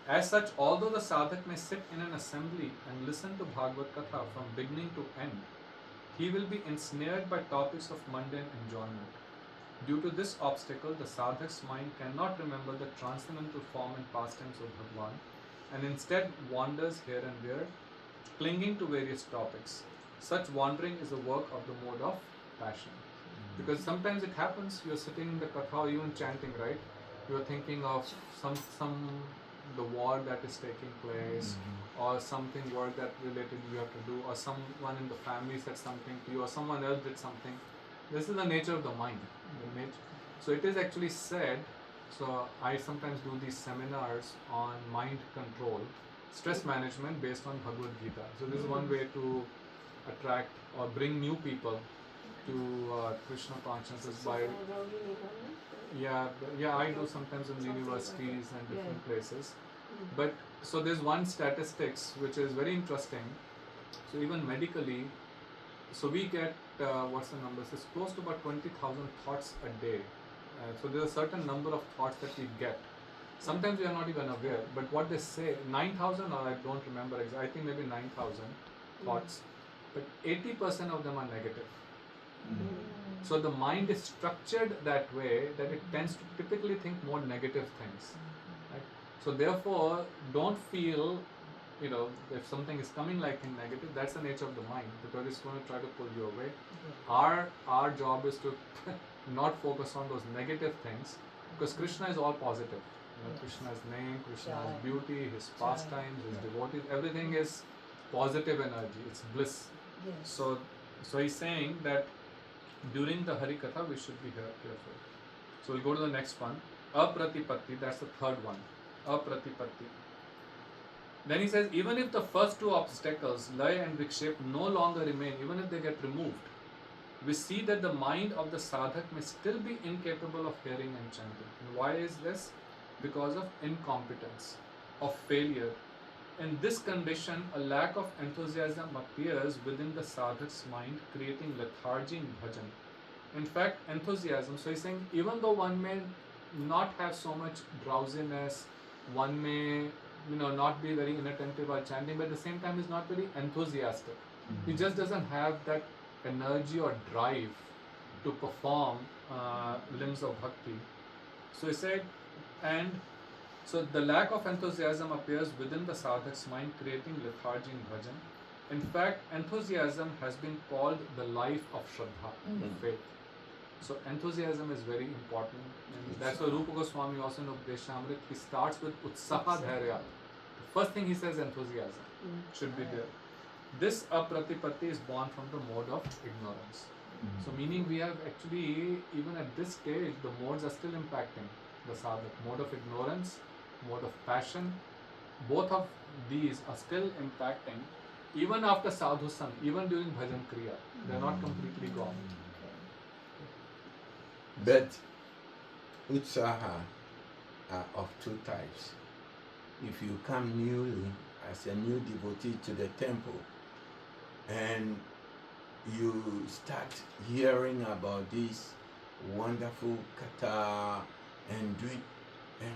As such, although the sadhak may sit in an assembly and listen to Bhagavad Katha from beginning to end, he will be ensnared by topics of mundane enjoyment. Due to this obstacle, the sadhak's mind cannot remember the transcendental form and pastimes of Bhagwan, and instead wanders here and there, clinging to various topics. Such wandering is a work of the mode of passion. Because sometimes it happens, you're sitting in the katha or even chanting, right? You're thinking of the war that is taking place, or something work that related you have to do, or someone in the family said something to you, or someone else did something. This is the nature of the mind. So it is actually said, so I sometimes do these seminars on mind control, stress management based on Bhagavad Gita. So this is one way to attract or bring new people to Krishna consciousness by I do sometimes in universities and different places. But so there's one statistics which is very interesting. So even medically, so we get what's the number? It's close to about 20,000 thoughts a day. So there's a certain number of thoughts that we get. Sometimes we are not even aware. But what they say, 9,000, or I don't remember exactly. I think maybe 9,000 thoughts. But 80% of them are negative. So the mind is structured that way that it tends to typically think more negative things. Right? So therefore, don't feel, if something is coming like in negative, that's the nature of the mind, because it's going to try to pull you away. Our job is to not focus on those negative things, because Krishna is all positive. Krishna's name, Krishna's beauty, his pastimes, his devotees, everything is positive energy. It's bliss. So he's saying that during the Hari Katha, we should be careful. So we'll go to the next one. Apratipatti, that's the third one. Apratipatti. Then he says, even if the first two obstacles, Lay and Vikshep, no longer remain, even if they get removed, we see that the mind of the sadhak may still be incapable of hearing and chanting. And why is this? Because of incompetence, of failure. In this condition, a lack of enthusiasm appears within the sadhak's mind, creating lethargy in bhajan. In fact, enthusiasm, so he's saying, even though one may not have so much drowsiness, one may not be very inattentive while chanting, but at the same time he's not very enthusiastic. He just doesn't have that energy or drive to perform limbs of bhakti. So he said, and so the lack of enthusiasm appears within the sadhak's mind, creating lethargy in bhajan. In fact, enthusiasm has been called the life of Shraddha, faith. So enthusiasm is very important, and that's why Rupa Goswami also in Updeshamrit, he starts with Utsaha Dhairya. The first thing he says, enthusiasm should be there. This apratipatti is born from the mode of ignorance. So meaning we have actually, even at this stage, the modes are still impacting the sadhak. Mode of ignorance, mode of passion, both of these are still impacting even after sadhu sang, even during bhajan kriya. They are not completely gone. But Utsaha are of two types. If you come newly as a new devotee to the temple and you start hearing about this wonderful kata and doing, and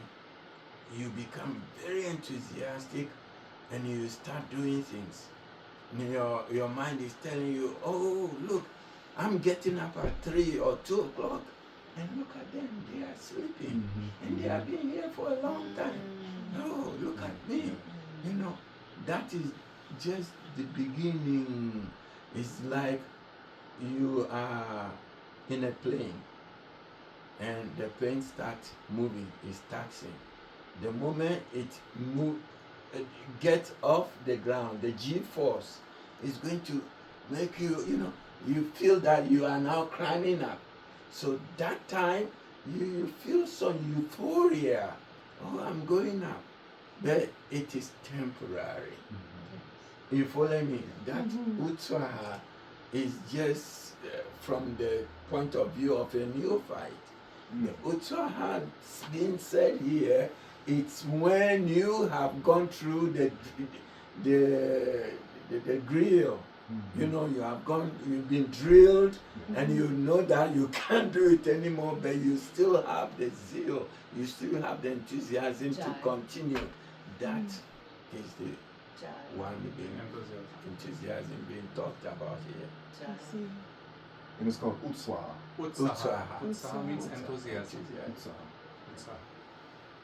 you become very enthusiastic and you start doing things. And your mind is telling you, oh, look, I'm getting up at 3 or 2 o'clock. And look at them, they are sleeping. And they have been here for a long time. No, look at me. You know, that is just the beginning. It's like you are in a plane and the plane starts moving, it's taxiing. The moment it gets off the ground, the G-force is going to make you, you feel that you are now climbing up. So that time, you feel some euphoria. Oh, I'm going up. But it is temporary. You follow me? That Utsaha is just from the point of view of a neophyte. The Utsaha being said here, it's when you have gone through the grill. You know, you've been drilled and you know that you can't do it anymore, but you still have the zeal, you still have the enthusiasm to continue. That is the one being enthusiasm being talked about here. I see. And it's called Utsaha. Utsaha. Utsaha means enthusiasm. Utsaha. Utsaha.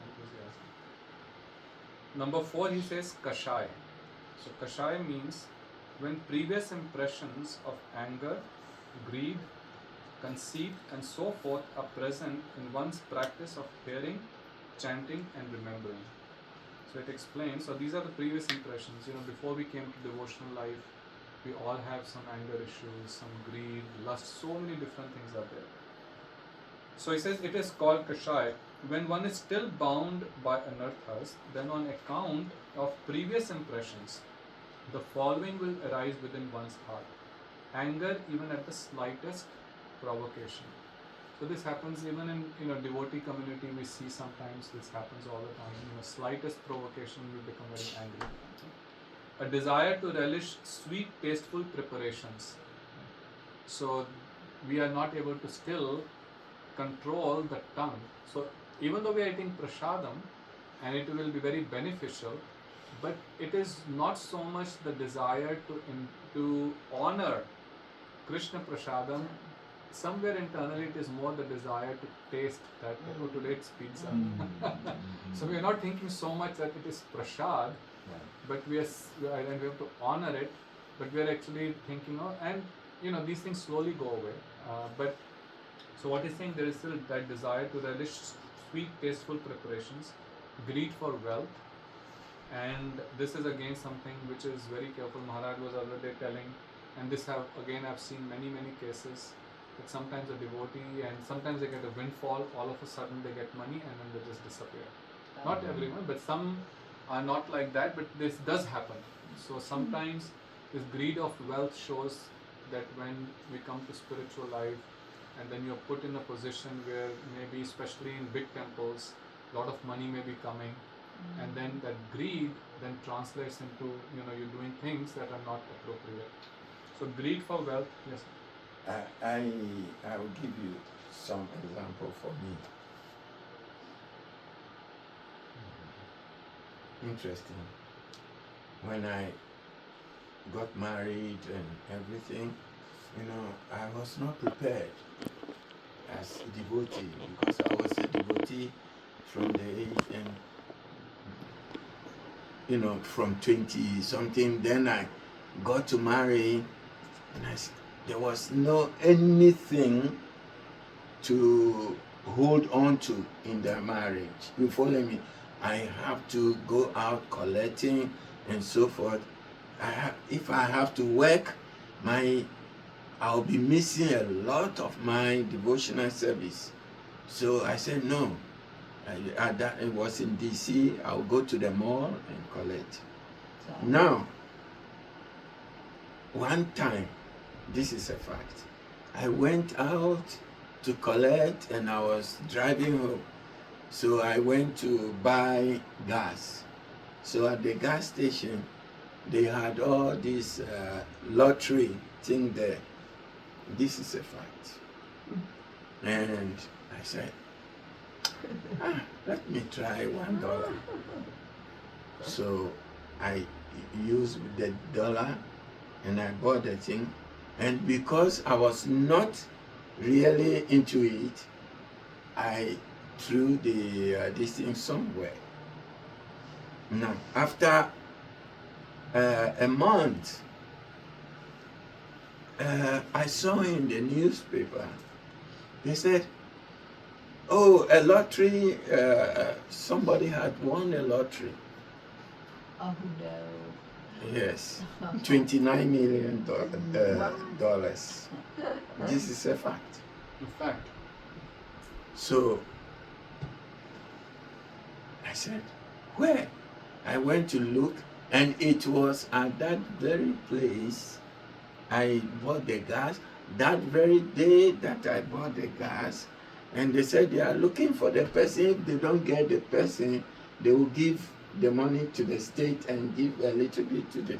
Enthusiasm. Number 4, he says kashaya. So kashaya means when previous impressions of anger, greed, conceit and so forth are present in one's practice of hearing, chanting and remembering. So it explains, so these are the previous impressions. Before we came to devotional life, we all have some anger issues, some greed, lust, so many different things are there. So he says it is called kashaya. When one is still bound by anarthas, then on account of previous impressions, the following will arise within one's heart. Anger even at the slightest provocation. So this happens even in devotee community. We see sometimes this happens all the time. Slightest provocation we become very angry. A desire to relish sweet, tasteful preparations. So we are not able to still control the tongue. So even though we are eating prasadam and it will be very beneficial, but it is not so much the desire to honor Krishna prasadam. Somewhere internally it is more the desire to taste that. Oh, today it's pizza. So we are not thinking so much that it is prasad, but we have to honor it. But we are actually thinking, these things slowly go away. So what he's saying, there is still that desire to relish sweet, tasteful preparations, greed for wealth. And this is again something which is very careful. Maharaja was already telling, and this I've seen many cases, that sometimes a devotee and sometimes they get a windfall, all of a sudden they get money and then they just disappear. Not everyone, but some are not like that, but this does happen. So sometimes this greed of wealth shows that when we come to spiritual life and then you're put in a position where maybe especially in big temples, a lot of money may be coming. And then that greed then translates into, you're doing things that are not appropriate. So greed for wealth, yes. I will give you some example for me. Interesting. When I got married and everything, I was not prepared as a devotee, because I was a devotee from the age and from 20 something. Then I got to marry and there was no anything to hold on to in the marriage. You follow me? I have to go out collecting and so forth. If I have to work, I'll be missing a lot of my devotional service. So I said no. It was in DC. I'll go to the mall and collect. Now, one time, this is a fact, I went out to collect, and I was driving home. So I went to buy gas. So at the gas station, they had all this lottery thing there. This is a fact. And I said, let me try $1. So I used the dollar and I bought the thing. And because I was not really into it, I threw this thing somewhere. Now, after a month, I saw in the newspaper, they said, oh, a lottery, somebody had won a lottery. Oh no. Yes, $29 million. This is a fact. In fact, So I said, where? I went to look, and it was at that very place I bought the gas. That very day that I bought the gas, and they said they are looking for the person. If they don't get the person, they will give the money to the state and give a little bit to the.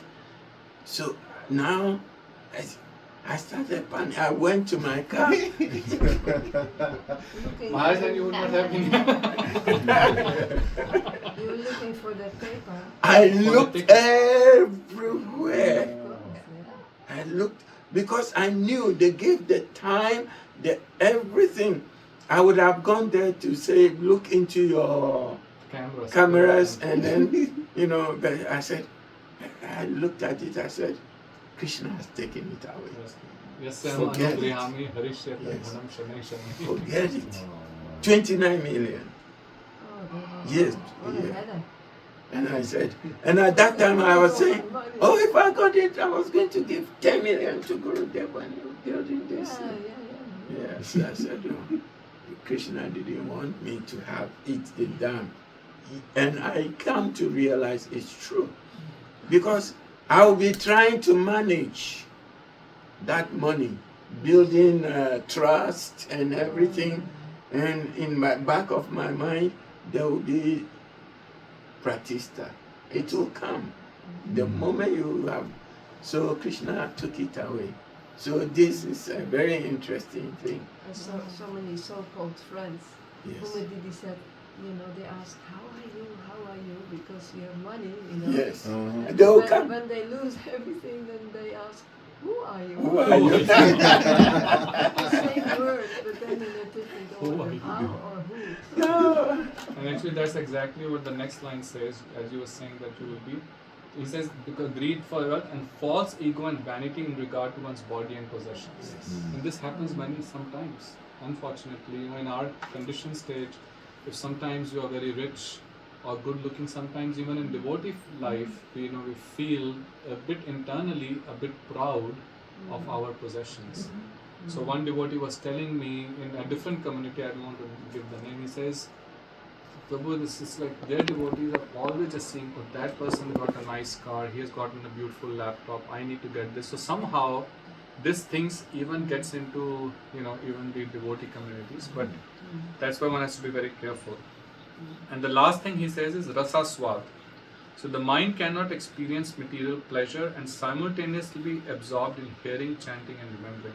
So now I started panicking. I went to my car. Maharaja, you would not have been. You were looking for the paper. I looked everywhere. Of course, yeah. I looked because I knew they gave the time, the everything. I would have gone there to say, look into your cameras, and then, but I said, I looked at it, I said, Krishna has taken it away. Yes, sir. Forget it. Yes. Forget it. 29 million. Oh, Yes, what a yeah. headache. And I said, and at that time I was saying, oh, if I got it, I was going to give 10 million to Gurudev when he was building this. Yeah. Yes, I said, no. Krishna didn't want me to have it done. And I come to realize it's true. Because I'll be trying to manage that money, building trust and everything. And in my back of my mind, there will be pratista. It will come. The moment you have. So Krishna took it away. So this is a very interesting thing. And so many so-called friends, Yes. whom Didi said, they ask, how are you? Because you have money, Yes. And They will when, come. when they lose everything, then they ask, who are you? Who are you? The same word, but then in a different Who order. are you? How or who? No. And actually, that's exactly what the next line says, as you were saying that you will be. He says, because greed for wealth and false ego and vanity in regard to one's body and possessions. And this happens sometimes. Unfortunately, in our conditioned stage, if sometimes you are very rich or good looking, sometimes even in devotee life, we feel a bit internally a bit proud of our possessions. So one devotee was telling me in a different community, I don't want to give the name, he says, Prabhu, this is like their devotees are always just saying, oh, that person got a nice car, he has gotten a beautiful laptop, I need to get this. So somehow this things even gets into, even the devotee communities, but that's why one has to be very careful. And the last thing he says is rasa swad. So the mind cannot experience material pleasure and simultaneously be absorbed in hearing, chanting and remembering.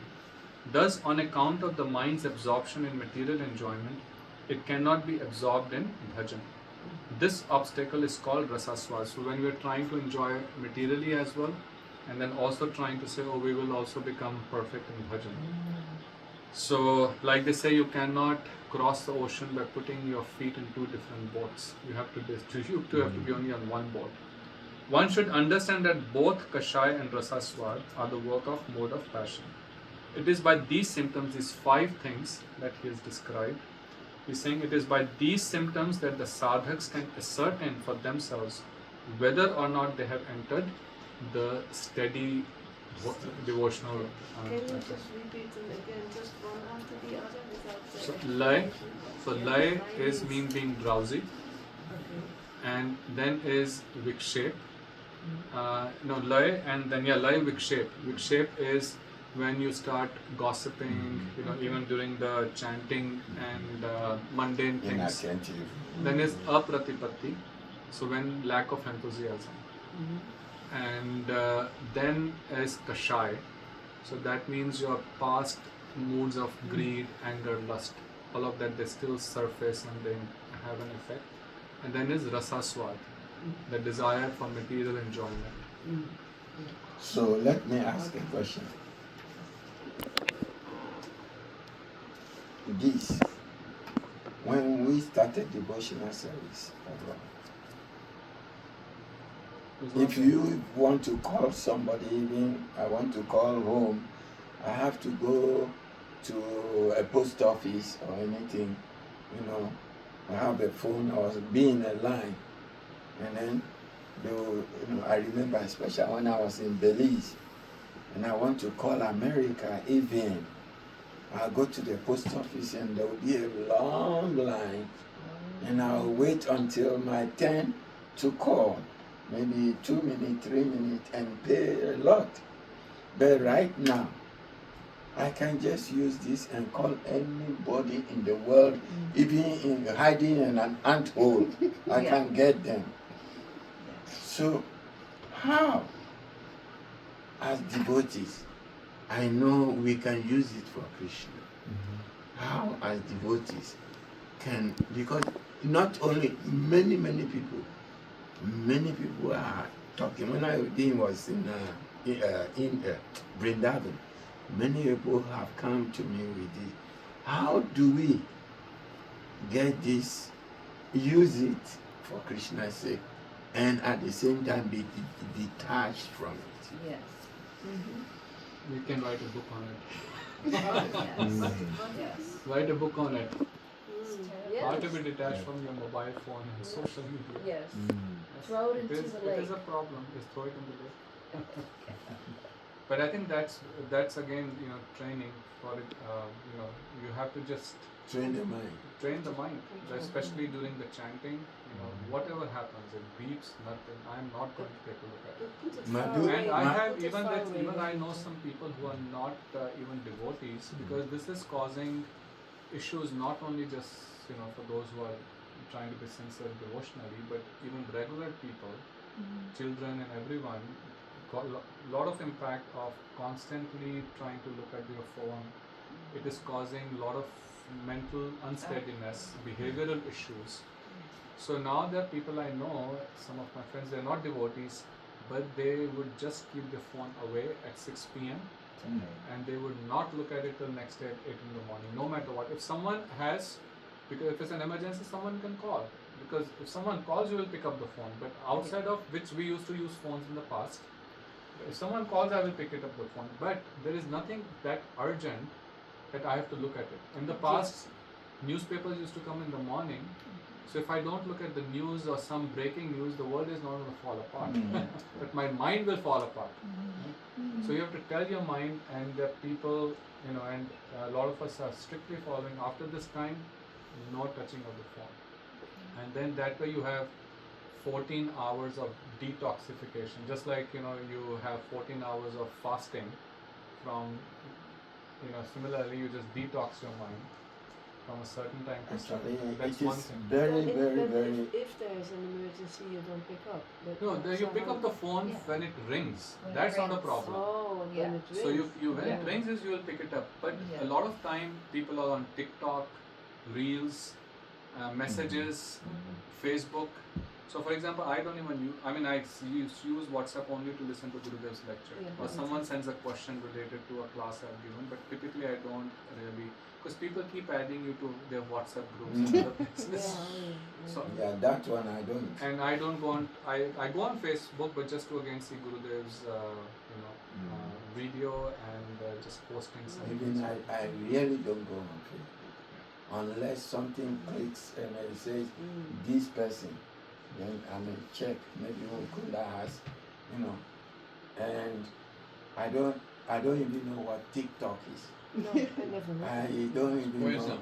Thus, on account of the mind's absorption in material enjoyment, it cannot be absorbed in bhajan. This obstacle is called rasaswad. So when we are trying to enjoy materially as well, and then also trying to say, oh, we will also become perfect in bhajan. So, like they say, you cannot cross the ocean by putting your feet in two different boats. You have to be only on one boat. One should understand that both kashaya and rasaswad are the work of mode of passion. It is by these symptoms, these 5 things that he has described. He's saying it is by these symptoms that the sadhaks can ascertain for themselves whether or not they have entered the steady devotional. Can you just repeat them again, just one after the other without So the lay. So explanation? lay is mean being drowsy, Okay. and then is vikshep. Lay and then lay vikshep. Vikshep is when you start gossiping, even during the chanting and mundane things, Inattentive. then is apratipatti, so when lack of enthusiasm. And then is kashai, so that means your past moods of greed, anger, lust, all of that, they still surface and they have an effect. And then is rasaswad, the desire for material enjoyment. So let me ask a question. This, when we started devotional service, if you want to call somebody, even I want to call home, I have to go to a post office or anything, I have a phone or be in a line, and then I remember especially when I was in Belize, and I want to call America even. I'll go to the post office and there will be a long line, and I'll wait until my turn to call, maybe 2 minutes, 3 minutes, and pay a lot. But right now, I can just use this and call anybody in the world, even in hiding in an ant hole. I can get them. So, how, as devotees, I know we can use it for Krishna. How, as devotees, because not only many people are talking. When I was in Vrindavan, many people have come to me with this. How do we get this, use it for Krishna's sake, and at the same time be detached from it? Yes. You can write a book on it. Yes. Write a book on it. How to Yes. be detached from your mobile phone and social media. Yes. Yes. Throw it into the It is a lake. problem. Just throw it in the lake. But I think that's again training for it. You have to just Train the mind. train the mind, especially during the chanting. Whatever happens, it beeps, nothing. I am not going to take a look at it. Put it My far dude- away. And I have Put it even far that away. even I know some people who are not even devotees, because this is causing issues not only just for those who are trying to be sincere devotionally, but even regular people, children and everyone. Got lot of impact of constantly trying to look at your phone. It is causing a lot of mental unsteadiness, behavioral issues. So now there are people I know, some of my friends, they're not devotees, but they would just keep the phone away at 6 p.m. and they would not look at it till next day at 8 in the morning, no matter what. If someone has, because if it's an emergency, someone can call. Because if someone calls, you will pick up the phone. But outside of which we used to use phones in the past, if someone calls, I will pick it up the phone. But there is nothing that urgent that I have to look at it. In the past, newspapers used to come in the morning. So if I don't look at the news or some breaking news, the world is not going to fall apart. But my mind will fall apart. So you have to tell your mind, and the people, and a lot of us are strictly following. After this time, no touching of the phone. And then that way you have 14 hours of detoxification. Just like, you have 14 hours of fasting from, similarly you just detox your mind from a certain time to Actually, certain. That's it one is thing. very, But very, if, very. if there is an emergency, you don't pick up. But No, you pick up the phone Yeah. when it rings. When it That's not a rings. problem. Oh, Yeah. when it rings. So when it Yeah. rings is you will pick it up. But Yeah. a lot of time people are on TikTok, Reels, messages, Facebook. So for example, I don't even use, I use WhatsApp only to listen to Gurudev's lecture. Yeah. Or someone sends a question related to a class I've given, but typically I don't really, because people keep adding you to their WhatsApp groups and other places. So, Yeah, that one I don't. and I don't go on, I go on Facebook, but just to again see Gurudev's, video and just posting something. Even I really don't go on Facebook unless something clicks and it says this person. Then I may check. Maybe Gokul has, and I don't even know what TikTok is. No, I never heard. I don't even Poison. know.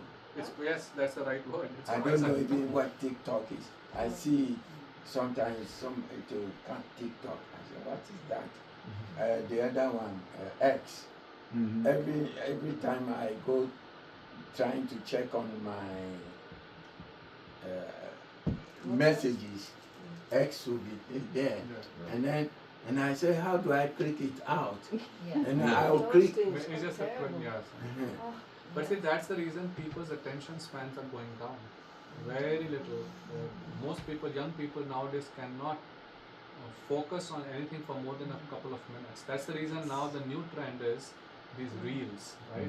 Yes, that's the right word. It's I don't poison. know even what TikTok is. I see sometimes some to cut TikTok. I say, what is that? The other one, X. Every time I go trying to check on my messages, X will be there, and I say, how do I click it out? And I'll click. It's just a quick, But see, that's the reason people's attention spans are going down. Very little. Most people, young people nowadays cannot focus on anything for more than a couple of minutes. That's the reason now the new trend is these reels, right?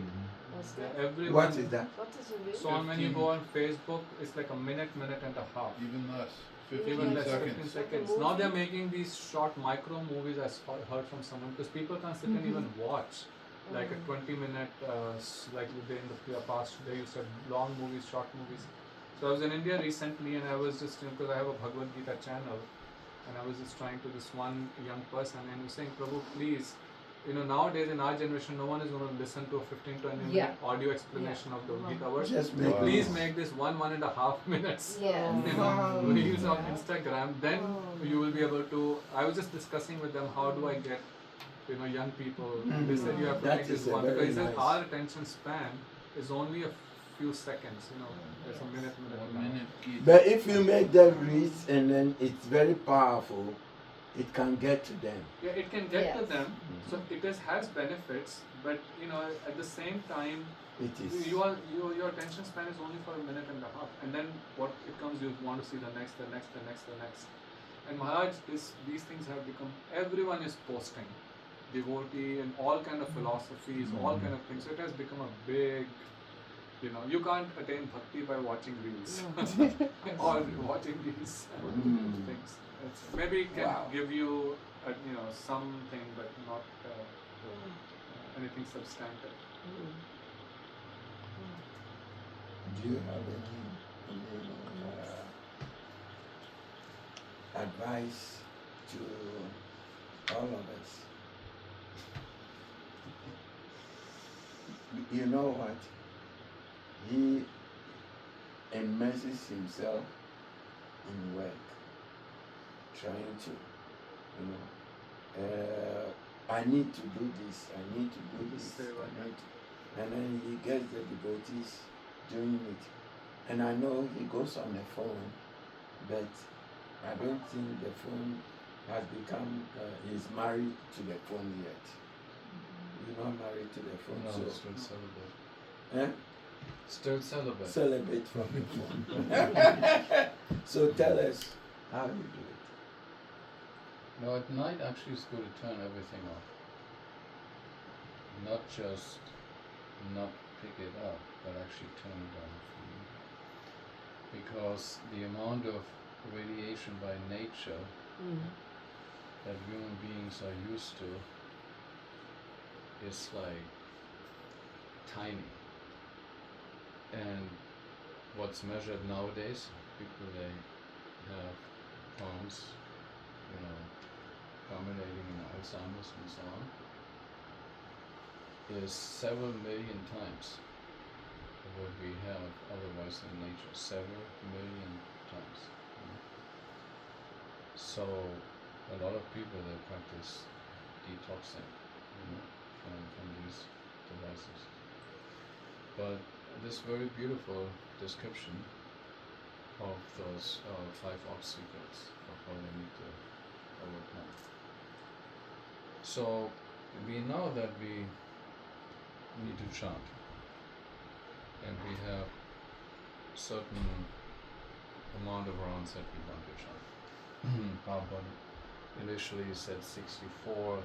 What's that? Everyone, What is that? What is a reel? So when you go on Facebook, it's like a minute and a half. Even less. Even less, 15 15 seconds. seconds. Now they're making these short micro movies. I heard from someone, because people can't sit and even watch like a 20-minute, like they in the past they used to have long movies, short movies. So I was in India recently, and I was just, because I have a Bhagavad Gita channel, and I was just trying to this one young person, and he was saying, Prabhu, please, nowadays in our generation, no one is going to listen to a 15-20 minute audio explanation of the Gita verse. Just So make please make this 1.5 minutes. Yeah. Reels on Instagram. Then you will be able to. I was just discussing with them, how do I get young people. They said you have to That make this is a one, very because he said nice. our attention span is only a few seconds. There's a minute and a half. But if you make them read and then it's very powerful, it can get to them. Yeah, it can get to Yes. them. So it has benefits, but at the same time, It is. your attention span is only for a minute and a half, and then what it comes, you want to see the next. And Maharaj, these things have become, everyone is posting, devotee and all kind of philosophies, all kind of things. So it has become a big, you can't attain bhakti by watching reels or watching these things. Maybe it can give you, something, but not anything substantive. Do you have any advice to all of us? You know what? He immerses himself in work, trying to, I need to do this, I need to do this, and then he gets the devotees doing it. And I know he goes on the phone, but I don't think the phone has become, he's married to the phone yet. You're not married to the phone, No, so. still celibate. Eh? Still celibate. Celebrate from the phone. So tell us how you do it. No, at night actually it's good to turn everything off. Not just not pick it up, but actually turn it off. Because the amount of radiation by nature that human beings are used to is like tiny. And what's measured nowadays, people they have phones, culminating in Alzheimer's and so on, is several million times what we have otherwise in nature. Several million times. So a lot of people they practice detoxing from these devices. But this very beautiful description of those 5 obstacles of how they need to overcome. So we know that we need to chant, and we have certain amount of rounds that we want to chant. Papa initially said 64,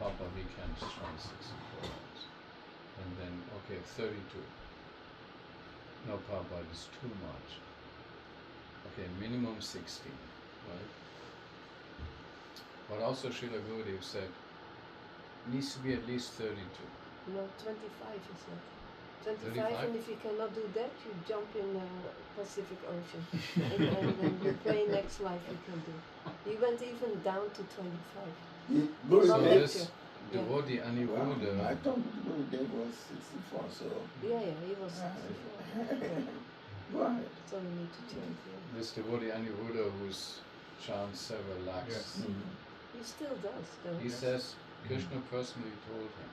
Papa we can chant 64 rounds. And then, 32. No, Papa, it's too much. Okay, minimum 16, right? But also Srila Gurudev said, needs to be at least 32. No, 25 you said. 25, 35? and if you cannot do that, you jump in the Pacific Ocean. and then you pray next life you can do. He went even down to 25. Guru So Not Dev- this devotee Wow, Aniruddha, I thought Guru Dev was 64, so. Yeah, he was 64. Go ahead. So you need to change. this devotee Aniruddha who's chants several lakhs, Yes. He still does, though. he says Krishna personally told him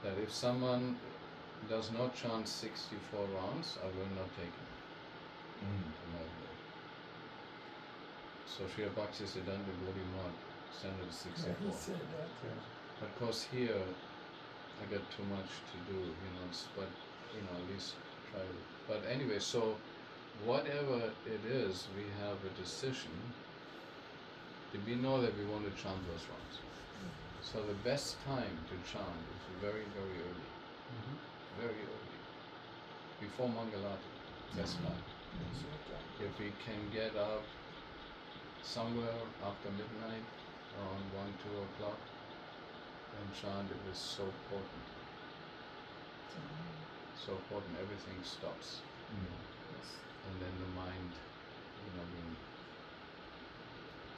that if someone does not chant 64 rounds, I will not take him to my village. So Sri Bhaktivedanta Gaudiya Math standard is 64. He said that. But of course here I got too much to do, but at least try to. But anyway, so whatever it is, we have a decision. We know that we want to chant those rounds. So the best time to chant is very, very early. Very early. Before Mangalati. Best time. If we can get up somewhere after midnight, around 1, 2 o'clock, and chant, it is so potent. So important, everything stops. And then the mind,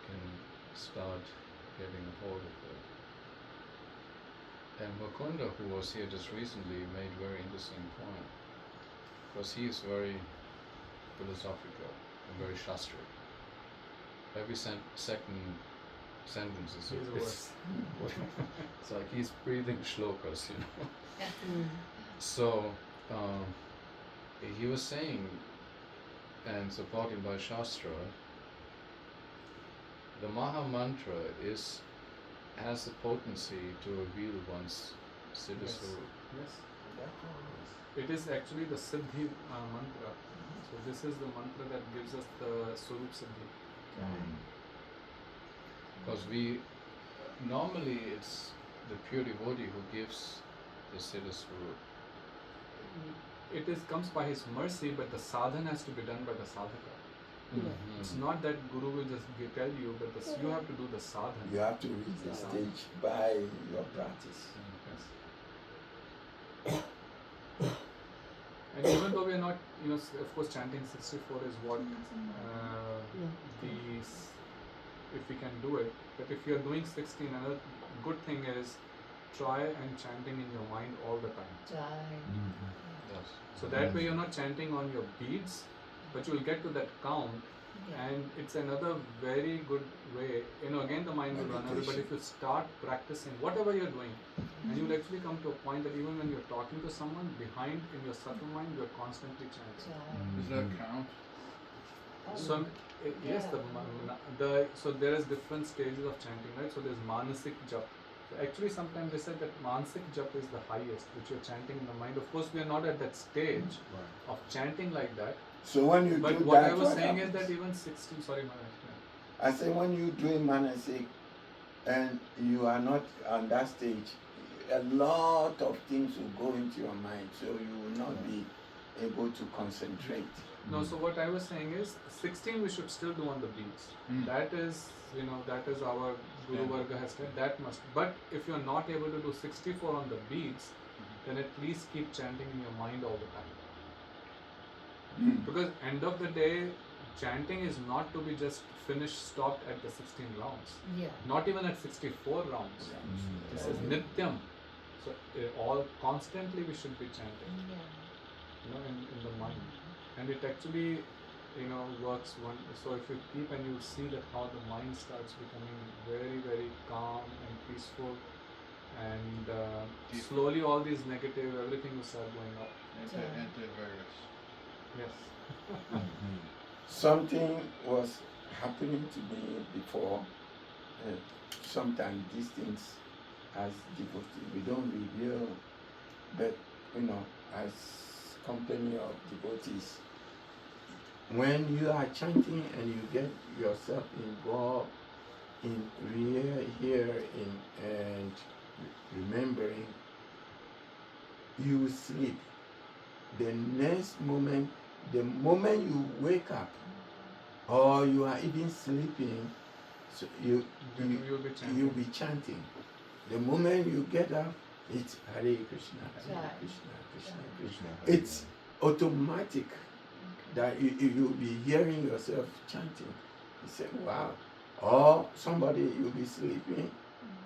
can start getting a hold of it. And Mukunda, who was here just recently, made a very interesting point. Because he is very philosophical and very Shastra. Every second sentence is He's the worst. it's like he's breathing shlokas, So he was saying, and supported by Shastra, the Maha Mantra has the potency to reveal one's Siddha Yes. Swarup. Yes. It is actually the Siddhi mantra. So this is the mantra that gives us the Swarup Siddhi. Because normally it's the pure devotee who gives the Siddha Swarup. It comes by his mercy, but the sadhana has to be done by the sadhaka. It's not that Guru will just tell you, but you have to do the sadhana. You have to reach the stage by your practice. Yes. And even though we are not, of course, chanting 64 is what if we can do it. But if you are doing 16, another good thing is try and chanting in your mind all the time. Yes. So that way you're not chanting on your beats, but you will get to that count. And it's another very good way. Again the mind will run away, but if you start practicing whatever you're doing, and you'll actually come to a point that even when you're talking to someone, behind in your subtle mind, you're constantly chanting. Does that count? So yes, so there is different stages of chanting, right? So there's manasik jap. So actually sometimes they said that manasik jap is the highest, which you're chanting in the mind. Of course, we are not at that stage of chanting like that. So when you But do what that, I was saying is happens? that even 16, sorry Maharaj. I say when you doing manasik and you are not on that stage, a lot of things will go into your mind, so you will not be able to concentrate. No, so what I was saying is 16 we should still do on the beats. That is, that is our Guru Varga has said, that must. But if you're not able to do 64 on the beats, then at least keep chanting in your mind all the time. Because end of the day, chanting is not to be just stopped at the 16 rounds. Not even at 64 rounds. This is nityam. So all constantly we should be chanting. In the mind. And it actually, works so if you keep and you'll see that how the mind starts becoming very, very calm and peaceful, and slowly all these negative, everything will start going up. Antivirus. Yes. Something was happening to me before. Sometimes these things, as devotees, we don't reveal, but as company of devotees, when you are chanting and you get yourself involved in hearing and remembering, you sleep. The next moment, the moment you wake up, or you are even sleeping, so you'll be chanting. The moment you get up, it's Hare Krishna, Hare Krishna, Krishna Krishna. It's automatic that you'll be hearing yourself chanting. You say, wow. Or somebody, you'll be sleeping.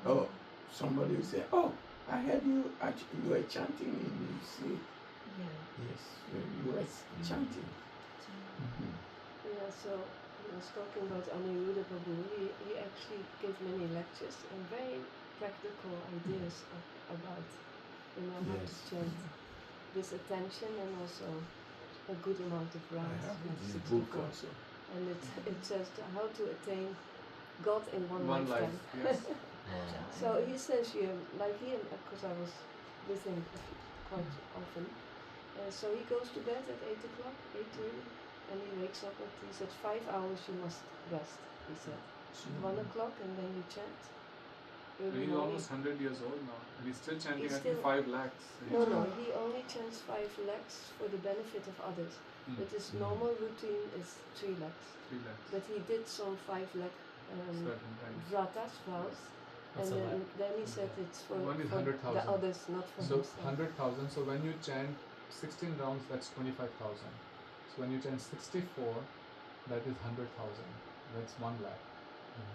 Or somebody will say, oh, I heard you were chanting in your sleep. Yes, you were chanting. Yeah, so I was talking about Aniruddha Prabhu. He actually gave many lectures and very practical ideas about you know, how Yes. to chant with attention and also a good amount of I rounds. have That's this book 64. also. And it says how to attain God in one One lifetime. life, yes. So he says here, like he, because I was with him quite often. So he goes to bed at 8 o'clock, 8:30, and he wakes up at, he said, 5 hours you must rest, he said. 1 o'clock and then you chant. Early He's morning. almost 100 years old now, and he's still chanting, He's I think, still- 5 lakhs. No, he only chants 5 lakhs for the benefit of others. Mm. But his normal routine is 3 lakhs. 3 lakhs. But he did some 5 lakh Certain times. vratas, vows. And What's a then he said it's for, One is for 100,000. the others, not for So himself. 100,000. So when you chant 16 rounds, that's 25,000. So when you chant 64, that is 100,000. That's 1 lakh.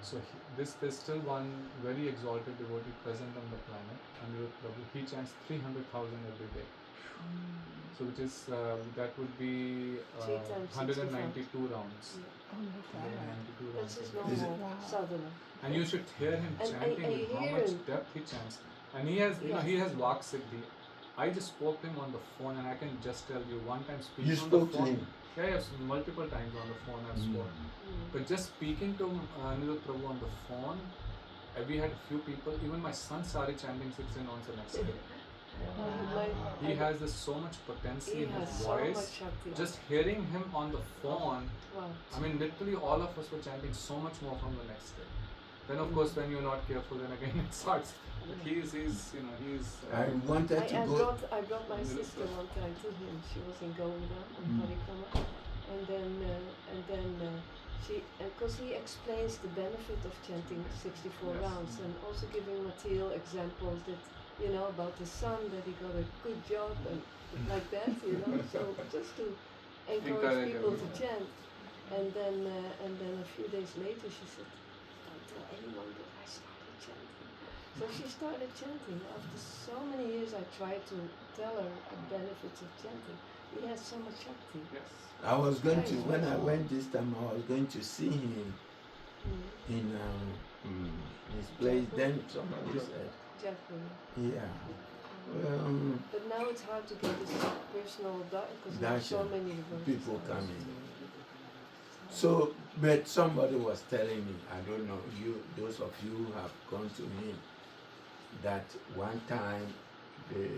So there's still one very exalted devotee present on the planet, Anirudh Prabhu. He chants 300,000 every day. So which is that would be 3 times 192 rounds. Yeah. Oh my god. 192 rounds. That's his every day. normal Wow. sadhana. And you should hear him And chanting I with how hear much him. depth he chants. And he has, you know, Yes. he has Vak Siddhi. I just spoke to him on the phone, and I can just tell you, one time speaking You on spoke the to phone. him? Yeah, yes, multiple times on the phone I've spoken. Mm. But just speaking to Anirudh Prabhu on the phone, we had a few people. Even my son started chanting 16 rounds the next day. He has this so much potency He in has his so much voice. Shakti. Just hearing him on the phone, Wow. I mean, literally all of us were chanting so much more from the next day. Then, of course, when you're not careful, then again it starts. But he's you know, he's. I wanted to go. I brought my sister one time to him. She was in Govardhan on Mm. Parikrama, and then she, because he explains the benefit of chanting 64 Yes. rounds, and also giving material examples that, you know, about his son, that he got a good job and like that, you know. So just to encourage Encourage people to everyone. chant, and then a few days later she said, "Don't tell anyone that I started chanting." So she started chanting. After so many years, I tried to tell her the benefits of chanting. He has so much Shakti. Yes. I was going to, when I went this time, I was going to see him Mm. in his place. Then somebody said, Jaipur. yeah. But now it's hard to get his personal because there are so Darshan. many devotees. People coming. So, but somebody was telling me, I don't know, those of you who have gone to him, that one time they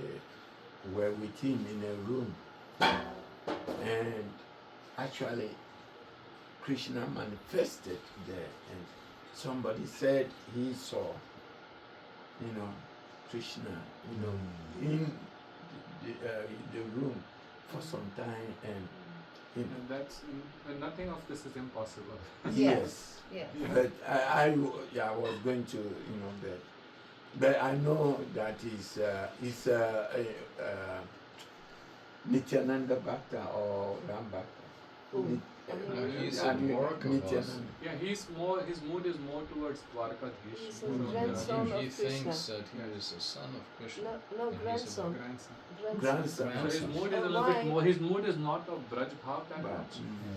were with him in a room, and actually Krishna manifested there, and somebody said he saw, you know, Krishna, you know, in the room for some time, and you know, And that's nothing of this is impossible. yes. Yes. But I was going to, you know, but I know that he's Nityananda Bhakta or Ram Bhakta. Who? He's I a mean, Dwarkavasi. Nityananda. Yeah, his mood is more towards Dwarkadish. He's a So, grandson He of Krishna. thinks that he is a son of Krishna. No, And he's a grandson. grandson. Grandson. So his mood is a Oh, little bit why? more. His mood is not of Braj Bhav that But, much,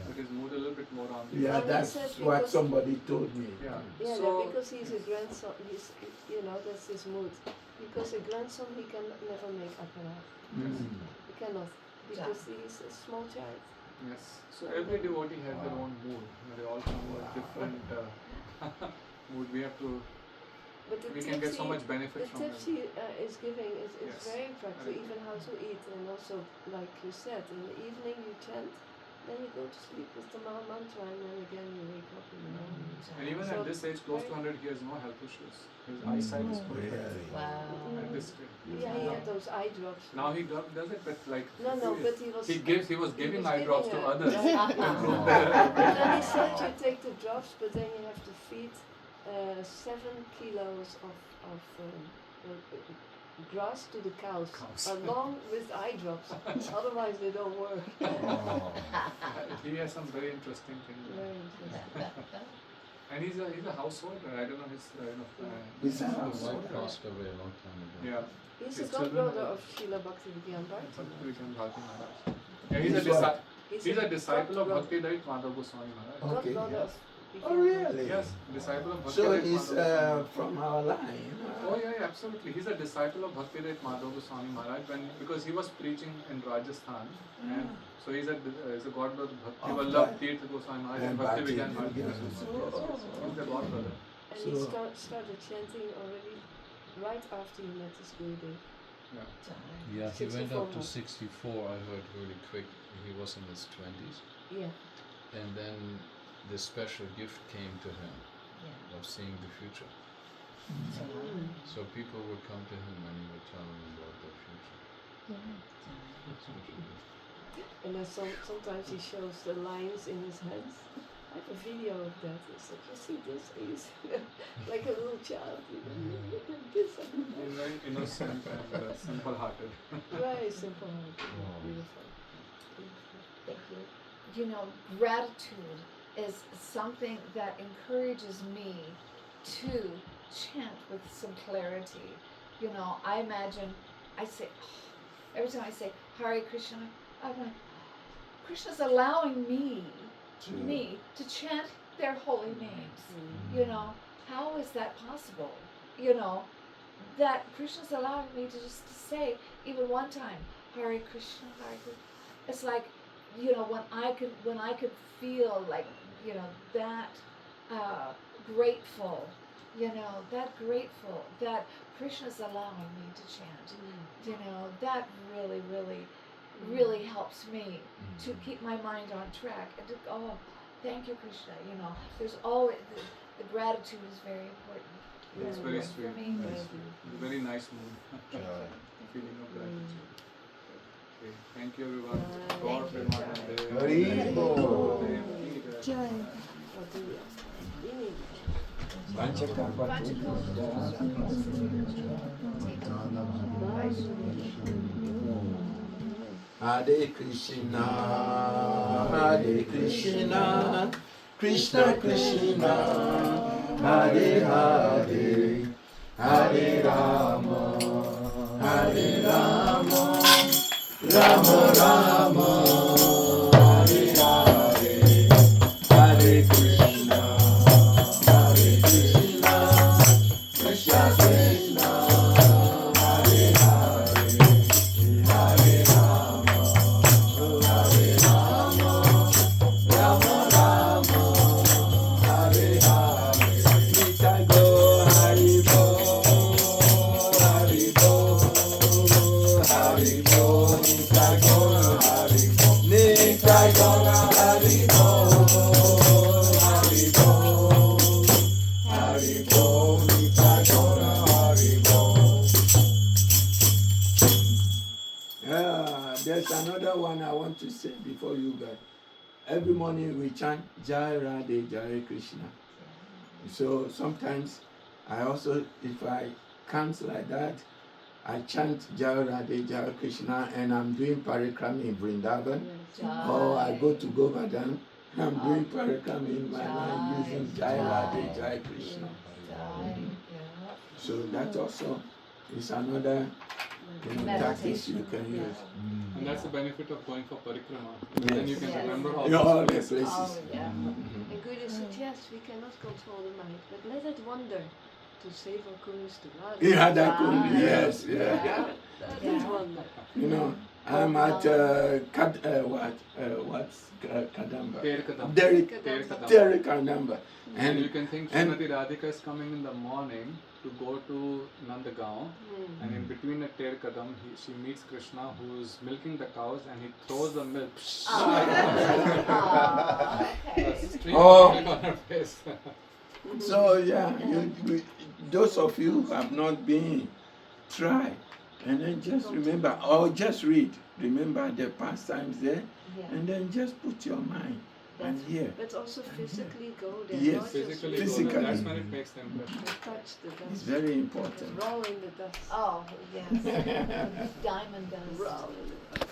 but his mood a little bit more on the. yeah, Well, he that's said what because- somebody told me. Yeah. Yeah, So- because he's a grandson. He's, you know, that's his mood. Because a grandson, he can never make aparat. Mm. He cannot, because he's a small child. Yes. So every devotee has their own mood. They all come with different mood. We have to. But the We can get so much the benefit from tips them. he is giving is Yes. very practical, Correct. even how to eat, and also, like you said, in the evening you chant, then you go to sleep with the Maha Mantra, and then again you wake up in the morning. And even So at this age, close to 100, he has no health issues. His eyesight is perfect. Really? Wow. At this stage. Yeah, he had those eye drops. Now he does it, but like No, but he was. he was giving eye giving drops to it, others. right? Improve And then he said you take the drops, but then you have to feed 7 kilos of grass to the cows, along with eye drops. Otherwise, they don't work. He has some very interesting things. Very interesting. And he's a householder. I don't know his He's a His householder. wife passed away a long time ago. yeah. He's His a children godbrother are- of Srila Bhaktivedanta. Yeah, he's a His what? he's a disciple of godbrother- Bhaktivedanta Madhav Goswami Maharaj. Okay, Godbrother yes. of Oh, really? Yes, disciple of So Bhaktivedanta he's Madhav Goswami. from our line. Oh yeah, absolutely. He's a disciple of Bhaktivedanta Madhav Goswami Maharaj because he was preaching in Rajasthan, and so he's a god brother Bhakti Vallabh Tirtha Goswami Maharaj and Bhaktivedanta Maharaj. Yes, yes, he's the god brother. And he started chanting already right after he met his Gurudev. Yeah, he went up to 64. 64, I heard really quick. He was in his 20s. Yeah. And then this special gift came to him of seeing the future. So people would come to him and he would tell them about their future. Special gift. And then sometimes he shows the lines in his hands. I have a video of that. It's like, you see this? And you see like a little child. This He's very innocent and simple-hearted. Very simple. Beautiful. Thank you. You know, gratitude is something that encourages me to chant with some clarity. You know, I imagine, I say, every time I say Hare Krishna, I'm like, Krishna's allowing me to chant their holy names. You know, how is that possible? You know, that Krishna's allowing me to just to say, even one time, Hare Krishna, Hare Krishna. It's like, you know, when I could feel like, you know, that grateful, you know, that Krishna's allowing me to chant. You know, that really, really, really helps me to keep my mind on track and to go, oh, thank you, Krishna. You know, there's always the gratitude is very important. It's very sweet. For me. Very nice mood. Feeling of gratitude. Okay. Thank you everyone. God Hari Bol. Jai. Hare Krishna, Krishna Krishna, Hare Hare, Hare Rama, Rama Rama, Hare Hare, Hare Krishna, Krishna Krishna, Hare Hare, Hare Rama, Rama Rama, Hare Hare. Nitya go Hari Bo, Hari Bo, Hari Bo. Nitya go Hari Bo, Nitya go Hari Bo, Hari Bo, Hari Bo. Nitya go Hari Bo. Yeah, there's another one I want to say before you guys. Every morning we chant Jai Radhe Jai Krishna. So sometimes I also, if I can't like that, I chant Jai Radhe Jai Krishna and I'm doing parikrama in Vrindavan. Or I go to Govardhan, I'm doing parikrama in my mind using Jai Radhe Jai Krishna. So that also is another tactics you can use. And that's the benefit of going for parikrama. Yes. Then you can Yes. remember all In all the the places. places. And Guru said, yes, we cannot control the mind, but let it wander to save our courage to God. Yeah, that could be, yes, yeah. Let it wander. You know, I'm at Kadamba? Terkadam. Derek Kadamba. And you And can think and- Srimati Radhika is coming in the morning to go to Nandagaon, and in between a Terkadam, she meets Krishna who is milking the cows and he throws the milk. A stream Oh. of milk on her face. so yeah, those of you who have not been, try. And then just remember, or just read. Remember the pastimes there, and then just put your mind and hear. But also physically go there. Yes, not just Physically, go Physically. there. That's when it makes the impression. touch the dust. It's very important. Roll in the dust. Oh, yes. Diamond dust. Roll in the dust.